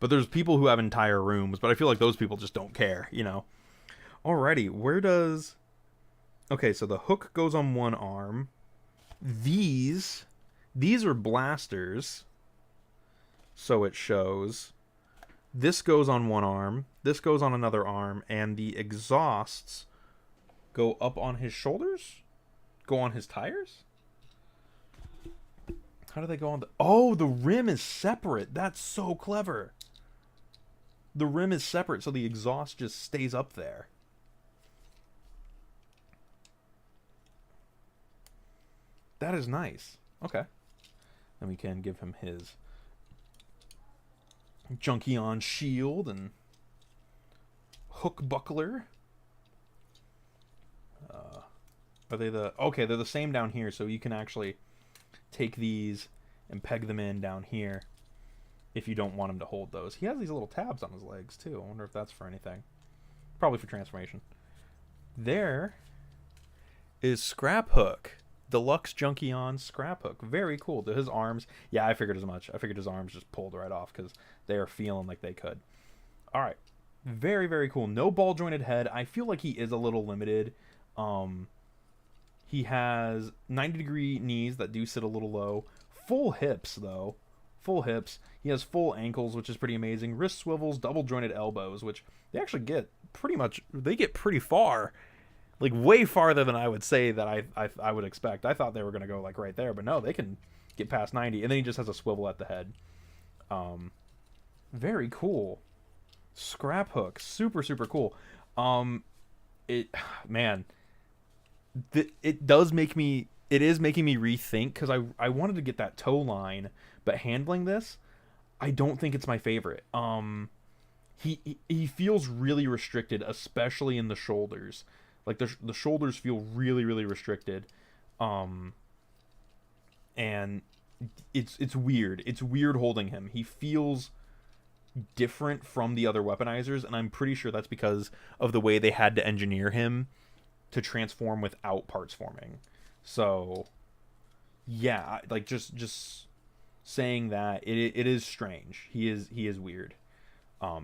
there's people who have entire rooms, but I feel like those people just don't care, you know. Alrighty, okay, so the hook goes on one arm. These are blasters, so it shows. This goes on one arm, this goes on another arm, and the exhausts go up on his shoulders? Go on his tires? How do they go on Oh, the rim is separate. That's so clever. The rim is separate, so the exhaust just stays up there. That is nice. Okay. And we can give him his Junkion shield and hook buckler. Are they the... Okay, they're the same down here, so you can actually take these and peg them in down here if you don't want him to hold those. He has these little tabs on his legs, too. I wonder if that's for anything. Probably for transformation. There is Scrap Hook. Deluxe Junkion Scrap Hook. Very cool. His arms... Yeah, I figured as much. I figured his arms just pulled right off because they are feeling like they could. Alright. Very, very cool. No ball-jointed head. I feel like he is a little limited. He has 90-degree knees that do sit a little low. Full hips, though. Full hips. He has full ankles, which is pretty amazing. Wrist swivels, double-jointed elbows, which they actually get pretty much... They get pretty far. Like, way farther than I would say that I would expect. I thought they were going to go, like, right there. But no, they can get past 90. And then he just has a swivel at the head. Very cool. Scrap Hook. Super, super cool. Man... It does make me... It is making me rethink, because I wanted to get that toe line, but handling this, I don't think it's my favorite. He feels really restricted, especially in the shoulders. Like, the shoulders feel really, really restricted. And it's weird. It's weird holding him. He feels different from the other weaponizers, and I'm pretty sure that's because of the way they had to engineer him to transform without parts forming. So yeah, like just saying that it is strange. He is weird.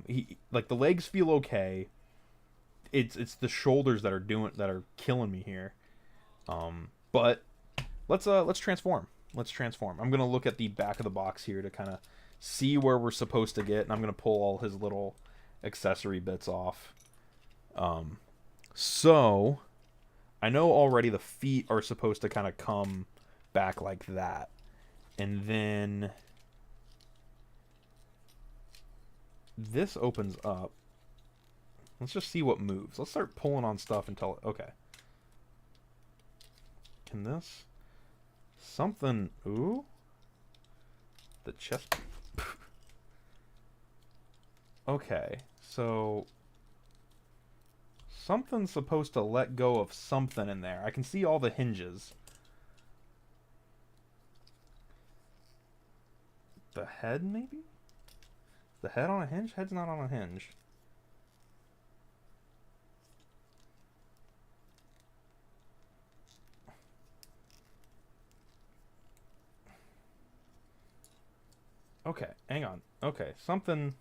He, like, the legs feel okay. It's the shoulders that are killing me here. But let's transform. Let's transform. I'm gonna look at the back of the box here to kind of see where we're supposed to get, and I'm gonna pull all his little accessory bits off. So I know already the feet are supposed to kind of come back like that. And then this opens up. Let's just see what moves. Let's start pulling on stuff until... Okay. Can this... Something... Ooh? The chest... Okay. So... Something's supposed to let go of something in there. I can see all the hinges. The head, maybe? The head on a hinge? Head's not on a hinge. Okay, hang on. Okay, something's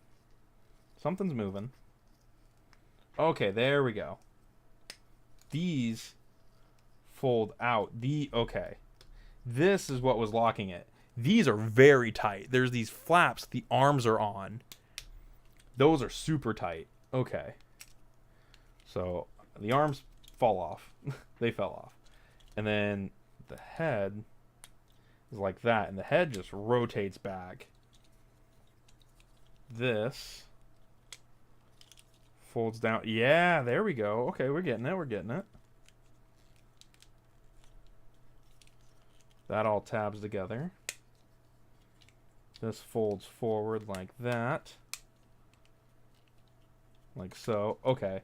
moving. Okay, there we go. These fold out. Okay. This is what was locking it. These are very tight. There's these flaps the arms are on. Those are super tight. Okay. So, the arms fall off. They fell off. And then the head is like that. And the head just rotates back. This... folds down. Yeah, there we go. Okay, we're getting it. We're getting it. That all tabs together. This folds forward like that. Like so. Okay.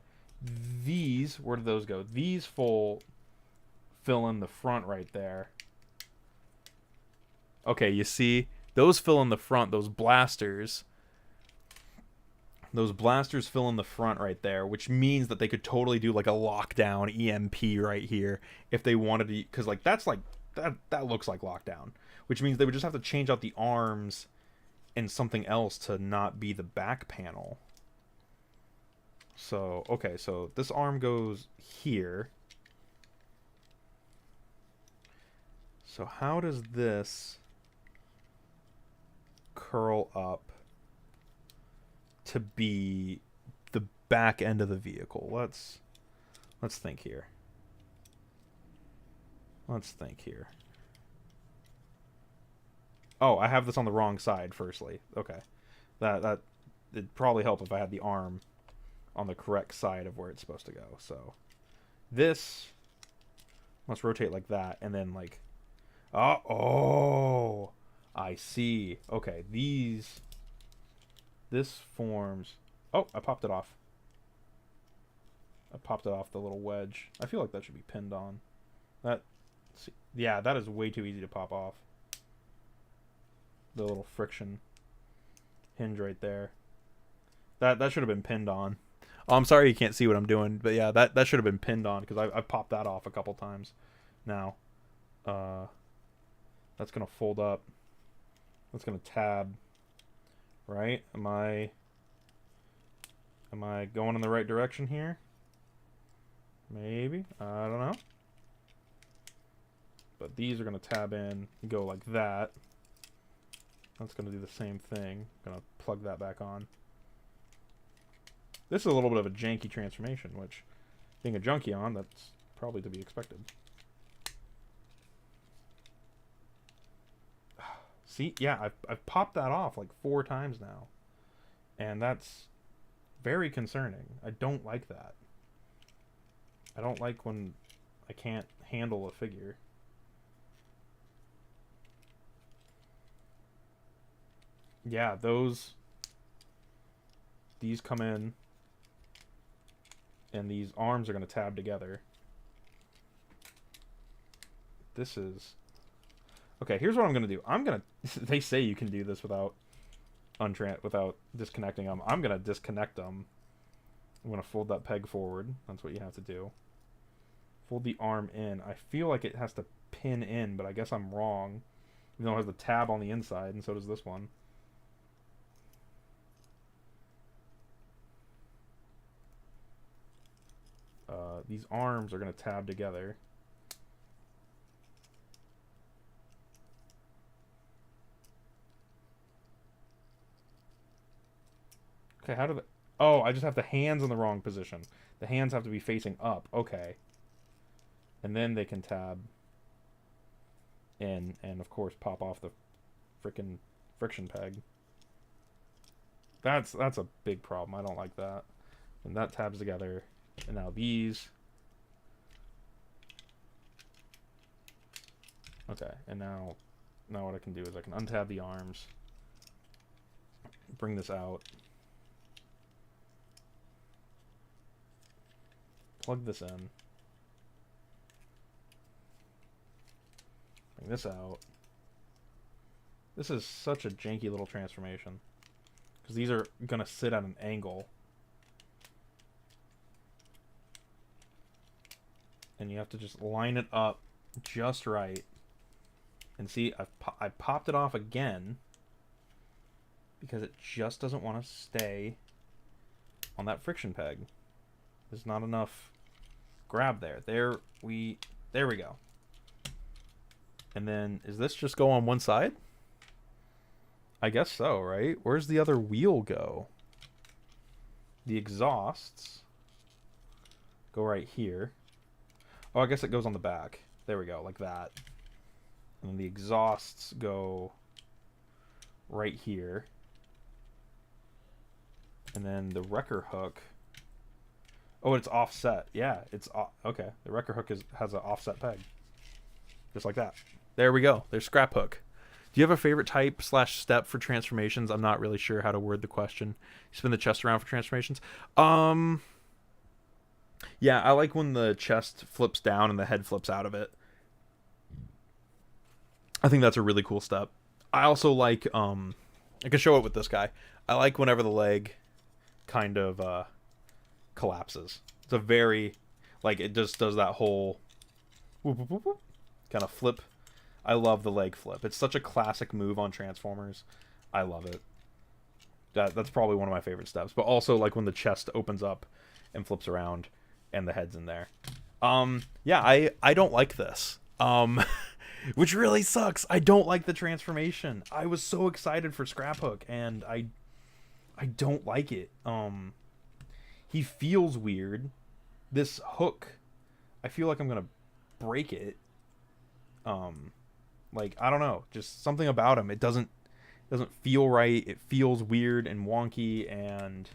These, where do those go? These fill in the front right there. Okay, you see? Those fill in the front, those blasters. Those blasters fill in the front right there, which means that they could totally do like a lockdown EMP right here if they wanted to, because like that looks like lockdown, which means they would just have to change out the arms and something else to not be the back panel. So, okay, so this arm goes here. So how does this curl up to be the back end of the vehicle? Let's think here. Let's think here. Oh, I have this on the wrong side, firstly. Okay. That it'd probably help if I had the arm on the correct side of where it's supposed to go. So this must rotate like that, and then like... Oh, I see. Okay, this forms. Oh, I popped it off. I popped it off the little wedge. I feel like that should be pinned on. That, yeah, that is way too easy to pop off. The little friction hinge right there. That should have been pinned on. Oh, I'm sorry you can't see what I'm doing, but yeah, that should have been pinned on because I've popped that off a couple times. Now, that's gonna fold up. That's gonna tab. Right? Am I going in the right direction here? Maybe. I don't know. But these are gonna tab in and go like that. That's gonna do the same thing. Gonna plug that back on. This is a little bit of a janky transformation, which, being a Junkion, that's probably to be expected. See, yeah, I've popped that off like 4 times now. And that's very concerning. I don't like that. I don't like when I can't handle a figure. Yeah, these come in, and these arms are going to tab together. This is... Okay, here's what I'm going to do. I'm going to... They say you can do this without disconnecting them. I'm going to disconnect them. I'm going to fold that peg forward. That's what you have to do. Fold the arm in. I feel like it has to pin in, but I guess I'm wrong. Even though it has the tab on the inside, and so does this one. These arms are going to tab together. Okay, how do the... Oh, I just have the hands in the wrong position. The hands have to be facing up. Okay. And then they can tab in and, of course, pop off the frickin' friction peg. That's a big problem. I don't like that. And that tabs together. And now these... Okay, and now what I can do is I can untab the arms, bring this out, plug this in, bring this out. This is such a janky little transformation because these are gonna sit at an angle, and you have to just line it up just right. And see, I popped it off again because it just doesn't want to stay on that friction peg. There's not enough grab there. There we go. And then, is this just go on one side? I guess so, right? Where's the other wheel go? The exhausts go right here. Oh, I guess it goes on the back. There we go, like that. And the exhausts go right here. And then the wrecker hook... Oh, it's offset. Yeah, it's... Okay, the wrecker hook has an offset peg. Just like that. There we go. There's scrap hook. Do you have a favorite type / step for transformations? I'm not really sure how to word the question. You spin the chest around for transformations? Yeah, I like when the chest flips down and the head flips out of it. I think that's a really cool step. I also like, I can show it with this guy. I like whenever the leg kind of collapses. It's a very, like, it just does that whole whoop, whoop, whoop, whoop, kind of flip. I love the leg flip. It's such a classic move on Transformers. I love it. That's probably one of my favorite steps. But also, like, when the chest opens up and flips around and the head's in there. Yeah, I don't like this. Which really sucks. I don't like the transformation. I was so excited for Scrap Hook, and I don't like it. He feels weird. This hook, I feel like I'm gonna break it. Like, I don't know, just something about him. It doesn't feel right. It feels weird and wonky, and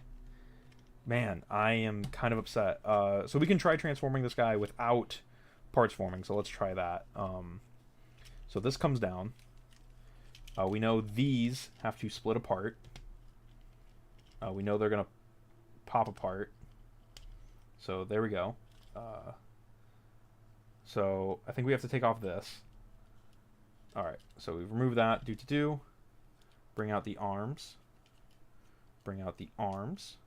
man, I am kind of upset. So we can try transforming this guy without parts forming. So let's try that. So this comes down. We know these have to split apart. We know they're going to pop apart. So there we go. So I think we have to take off this. Alright, so we've removed that. Do. Bring out the arms. Bring out the arms.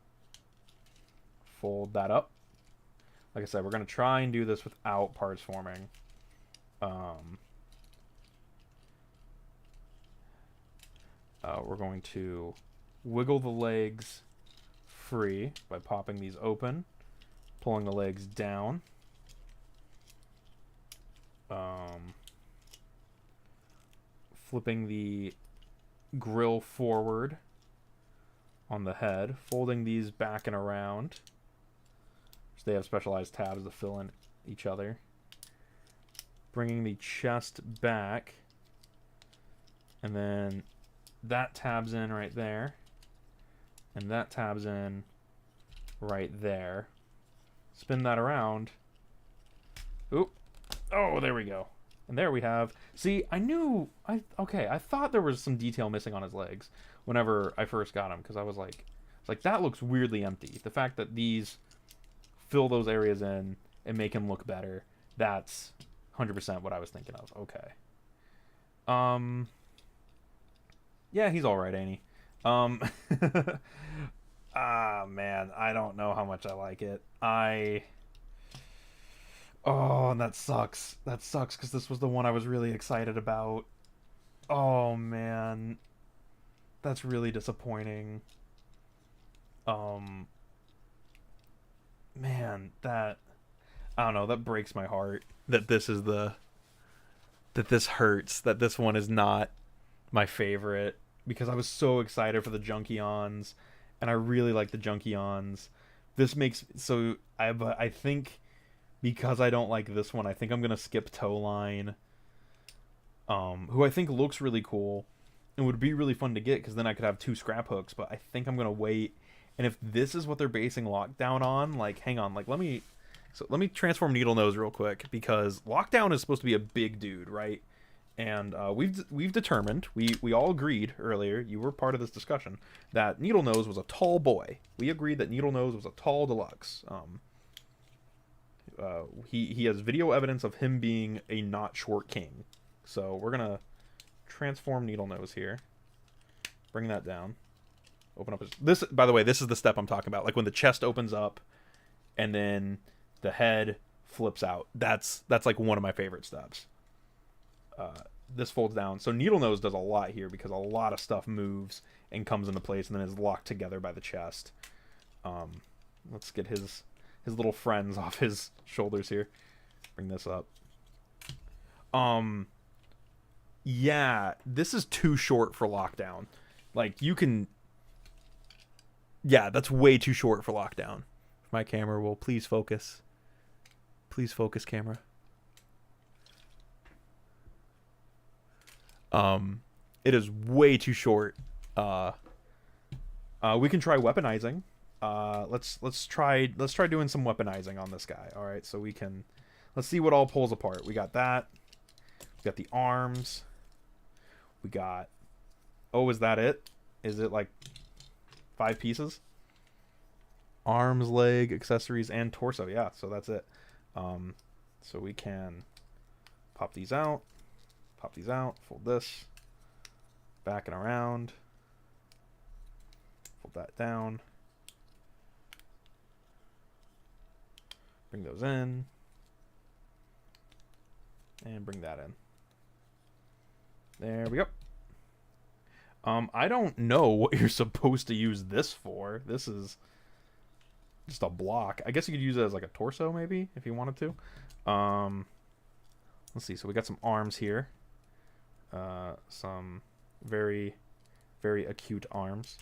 Fold that up. Like I said, we're going to try and do this without parts forming. We're going to wiggle the legs free by popping these open, pulling the legs down. Flipping the grill forward on the head, folding these back and around. So they have specialized tabs to fill in each other. Bringing the chest back, and then that tabs in right there, and that tabs in right there. Spin that around. Oop. Oh, there we go. And there we have... See, I thought there was some detail missing on his legs whenever I first got him, because I was like, that looks weirdly empty. The fact that these fill those areas in and make him look better, that's 100% what I was thinking of. Okay. Yeah, he's alright, ain't he? Man, I don't know how much I like it. Oh, and that sucks. That sucks, because this was the one I was really excited about. Oh, man. That's really disappointing. Man, that... I don't know, that breaks my heart. That this hurts. That this one is not my favorite. Because I was so excited for the Junkions. And I really like the Junkions. This makes... So, I think... Because I don't like this one, I think I'm going to skip Towline. Who I think looks really cool. And would be really fun to get, because then I could have 2 scrap hooks. But I think I'm going to wait. And if this is what they're basing Lockdown on, like, hang on. Like, let me transform Needle Nose real quick. Because Lockdown is supposed to be a big dude, right? And we've determined, we all agreed earlier, you were part of this discussion, that Needle Nose was a tall boy. We agreed that Needle Nose was a tall deluxe. He has video evidence of him being a not short king. So we're gonna transform Needle Nose here. Bring that down. Open up his... This, by the way, this is the step I'm talking about. Like when the chest opens up and then the head flips out. That's like one of my favorite steps. This folds down. So Needle Nose does a lot here because a lot of stuff moves and comes into place and then is locked together by the chest. Let's get his little friends off his shoulders here. Bring this up. Yeah, this is too short for Lockdown. Like, you can... Yeah, that's way too short for Lockdown. If my camera will please focus. Please focus, camera. It is way too short. We can try weaponizing. Let's try doing some weaponizing on this guy. All right, so let's see what all pulls apart. We got that. We got the arms. We got... Oh, is that it? Is it like 5 pieces? Arms, leg, accessories, and torso. Yeah, so that's it. So we can pop these out. Pop these out. Fold this. Back and around. Fold that down. Bring those in. And bring that in. There we go. I don't know what you're supposed to use this for. This is just a block. I guess you could use it as like a torso maybe, if you wanted to. Let's see. So we got some arms here. Some very, very acute arms.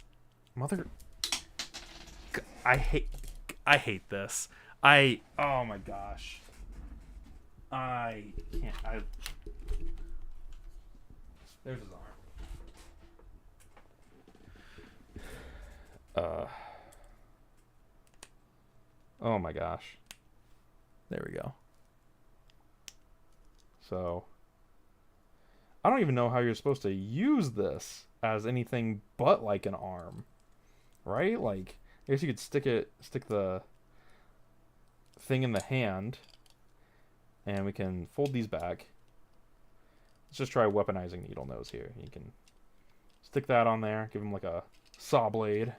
Mother... I hate this. Oh my gosh. I can't. There's his arm. Oh my gosh. There we go. So I don't even know how you're supposed to use this as anything but like an arm, right? Like, I guess you could stick the thing in the hand, and we can fold these back. Let's just try weaponizing Needle Nose here. You can stick that on there, give him like a saw blade.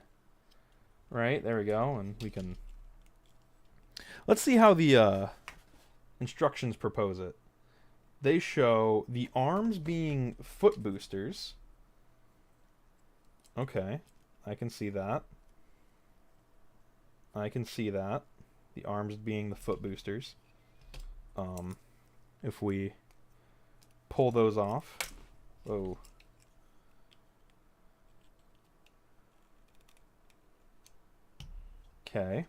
Right, there we go, and we can... Let's see how the instructions propose it. They show the arms being foot boosters. Okay, I can see that. I can see that. The arms being the foot boosters. If we pull those off... Whoa. Okay.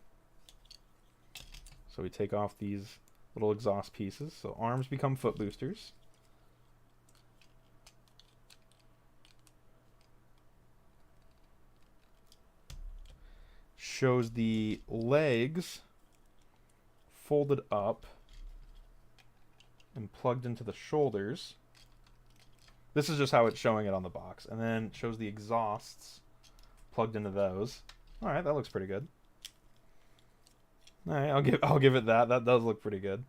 So we take off these little exhaust pieces. So arms become foot boosters. Shows the legs folded up and plugged into the shoulders. This is just how it's showing it on the box. And then shows the exhausts plugged into those. All right, that looks pretty good. All right, I'll give it that. That does look pretty good.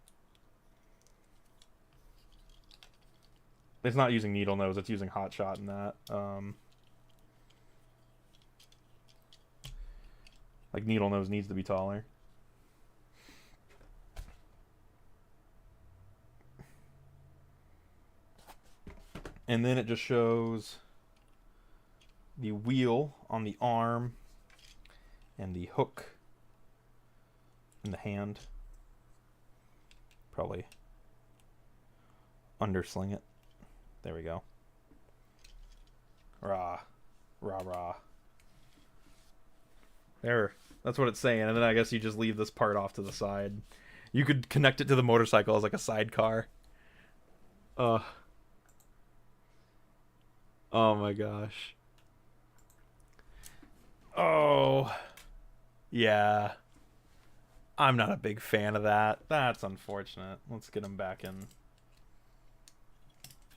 It's not using Needle Nose, it's using Hot Shot in that. Like, Needle Nose needs to be taller. And then it just shows the wheel on the arm and the hook in the hand. Probably undersling it. There we go. Rah. Rah, rah. There. That's what it's saying. And then I guess you just leave this part off to the side. You could connect it to the motorcycle as like a sidecar. Oh my gosh. Oh. Yeah. I'm not a big fan of that. That's unfortunate. Let's get him back in.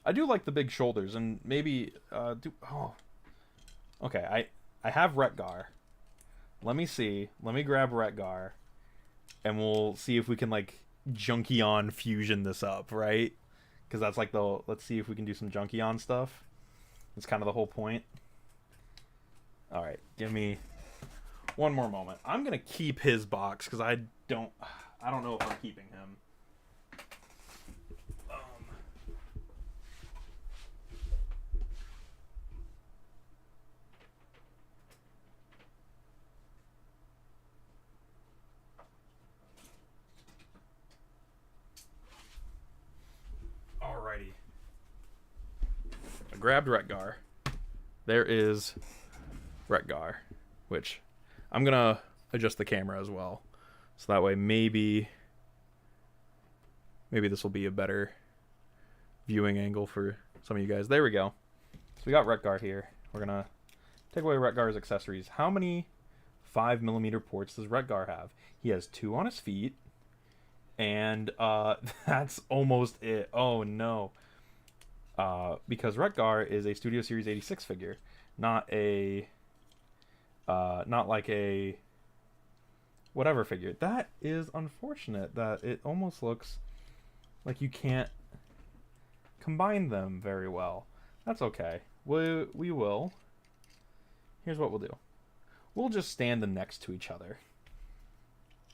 I do like the big shoulders, and maybe okay, I have Retgar. Let me see. Let me grab Retgar, and we'll see if we can like Junkion fusion this up, right? Because that's like the... Let's see if we can do some Junkion stuff. That's kind of the whole point. All right, give me one more moment. I'm gonna keep his box because I don't know if I'm keeping him. Alrighty. I grabbed Retgar. There is Retgar, which I'm gonna adjust the camera as well, so that way maybe this will be a better viewing angle for some of you guys. There we go. So we got Retgar here. We're gonna take away Retgar's accessories. How many 5mm ports does Retgar have? He has 2 on his feet, and that's almost it. Oh no. Because Retgar is a Studio Series 86 figure, not like a whatever figure. That is unfortunate that it almost looks like you can't combine them very well. That's okay. We will. Here's what we'll do. We'll just stand them next to each other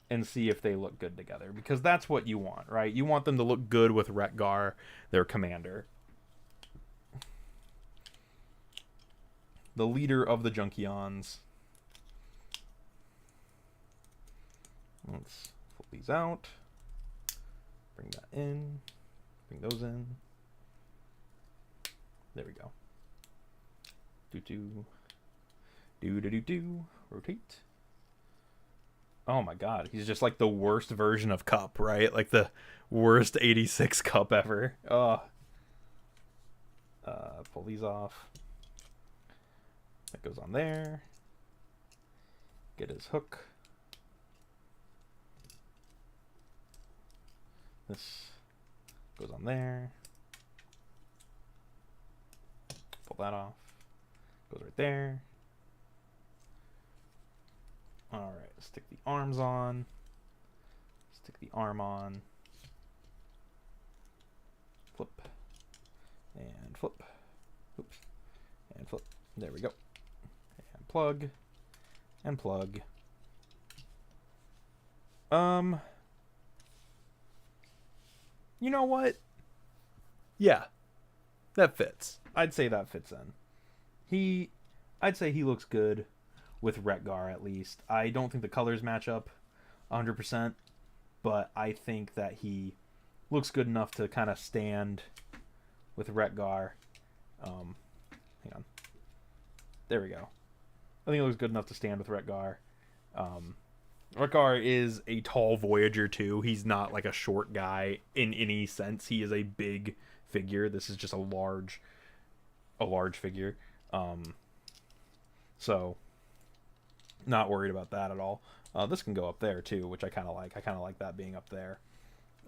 and see if they look good together, because that's what you want, right? You want them to look good with Retgar, their commander. The leader of the Junkions. Let's pull these out. Bring that in. Bring those in. There we go. Do. Rotate. Oh my god, he's just like the worst version of Cup, right? Like the worst 86 Cup ever. Oh. Pull these off. That goes on there. Get his hook. This goes on there. that off. Goes right there. Alright, stick the arms on. Stick the arm on. Flip. And flip. Oops. And flip. There we go. And plug. And plug. You know what? Yeah. That fits. I'd say that fits in. I'd say he looks good with Retgar at least. I don't think the colors match up 100%, but I think that he looks good enough to kind of stand with Retgar. Hang on. There we go. I think it looks good enough to stand with Retgar. Retgar is a tall Voyager too. He's not like a short guy in any sense. He is a big figure. This is just a large figure. So not worried about that at all. This can go up there too, which I kind of like. I kind of like that being up there.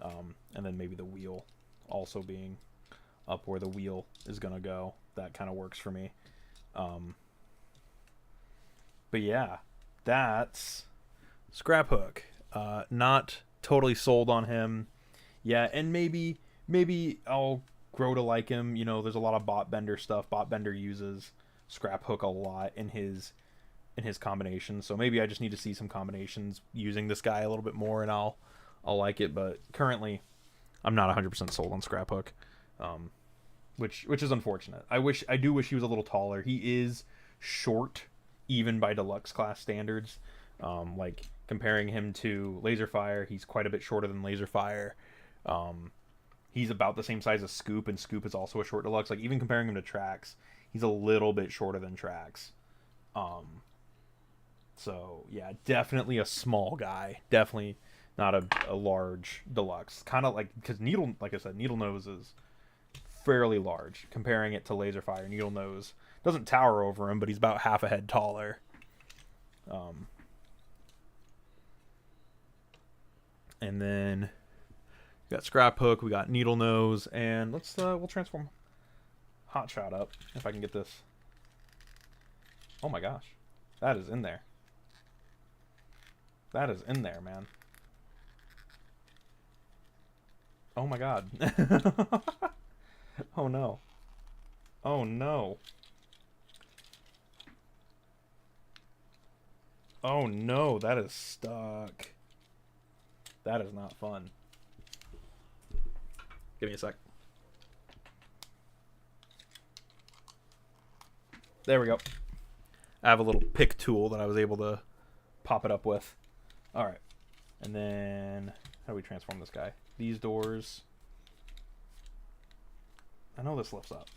And then maybe the wheel also being up where the wheel is gonna go. That kind of works for me. But yeah, that's Scraphook. Not totally sold on him. Yeah, and maybe I'll grow to like him. You know, there's a lot of Botbender stuff. Botbender uses Scraphook a lot in his combinations. So maybe I just need to see some combinations using this guy a little bit more, and I'll like it. But currently, I'm not 100% sold on Scraphook, which is unfortunate. I do wish he was a little taller. He is short, even by deluxe class standards. Like comparing him to Laserfire, he's quite a bit shorter than Laserfire. He's about the same size as Scoop, and Scoop is also a short deluxe. Like even comparing him to Trax, he's a little bit shorter than Trax. So yeah, definitely a small guy. Definitely not a large deluxe. Kind of like, because Needle, like I said, Needle Nose is fairly large. Comparing it to Laserfire, Needle Nose doesn't tower over him, but he's about half a head taller. And then we got Scraphook, we got Needle Nose, and we'll transform Hotshot up if I can get this. Oh my gosh, that is in there. That is in there, man. Oh my god. Oh no. Oh no. Oh no, that is stuck. That is not fun. Give me a sec. There we go. I have a little pick tool that I was able to pop it up with. Alright. And then, how do we transform this guy? These doors. I know this lifts up.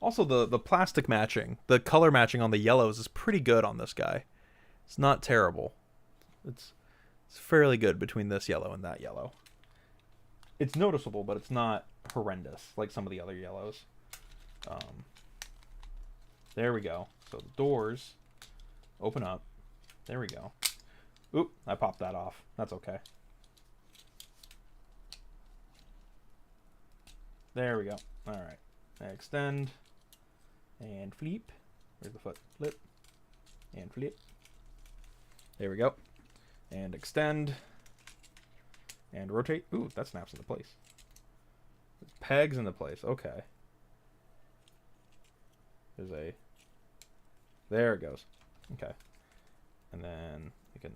Also, the plastic matching, the color matching on the yellows is pretty good on this guy. It's not terrible. It's fairly good between this yellow and that yellow. It's noticeable, but it's not horrendous like some of the other yellows. There we go. So the doors open up. There we go. Oop, I popped that off. That's okay. There we go. Alright. Extend. And flip. Where's the foot? Flip. And flip. There we go. And extend. And rotate. Ooh, that snaps into place. There's pegs into place. Okay. There's a... There it goes. Okay. And then you can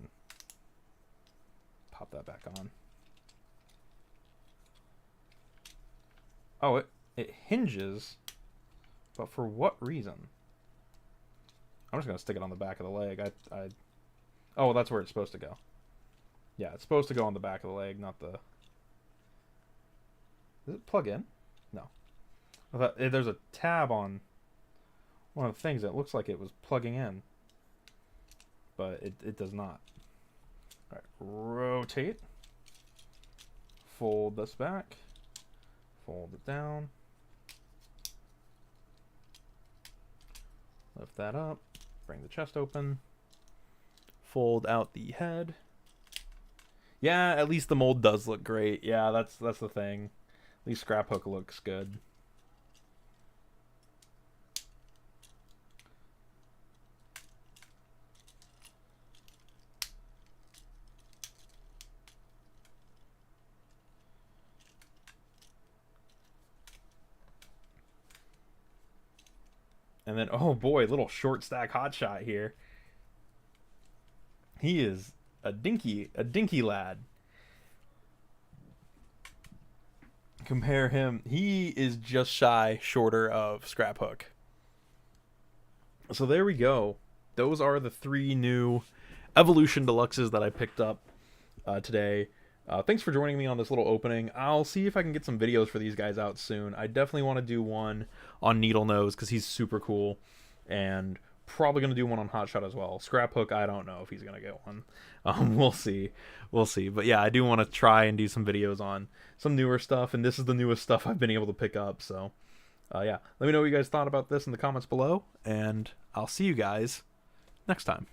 pop that back on. Oh, it hinges, but for what reason? I'm just gonna stick it on the back of the leg. Oh, that's where it's supposed to go. Yeah, it's supposed to go on the back of the leg, not the... Does it plug in? No. I thought, there's a tab on one of the things that looks like it was plugging in, but it does not. All right, rotate. Fold this back. Fold it down. Lift that up. Bring the chest open. Fold out the head. Yeah, at least the mold does look great. Yeah, that's the thing. At least Scraphook looks good. And then, oh boy, little short stack hot shot here. He is a dinky lad. Compare him. He is just shy shorter of Scraphook. So there we go. Those are the 3 new Evolution Deluxes that I picked up today. Thanks for joining me on this little opening. I'll see if I can get some videos for these guys out soon. I definitely want to do one on Needlenose because he's super cool, and probably going to do one on Hotshot as well. Scraphook, I don't know if he's going to get one. We'll see. But yeah, I do want to try and do some videos on some newer stuff, and this is the newest stuff I've been able to pick up. So yeah, let me know what you guys thought about this in the comments below, and I'll see you guys next time.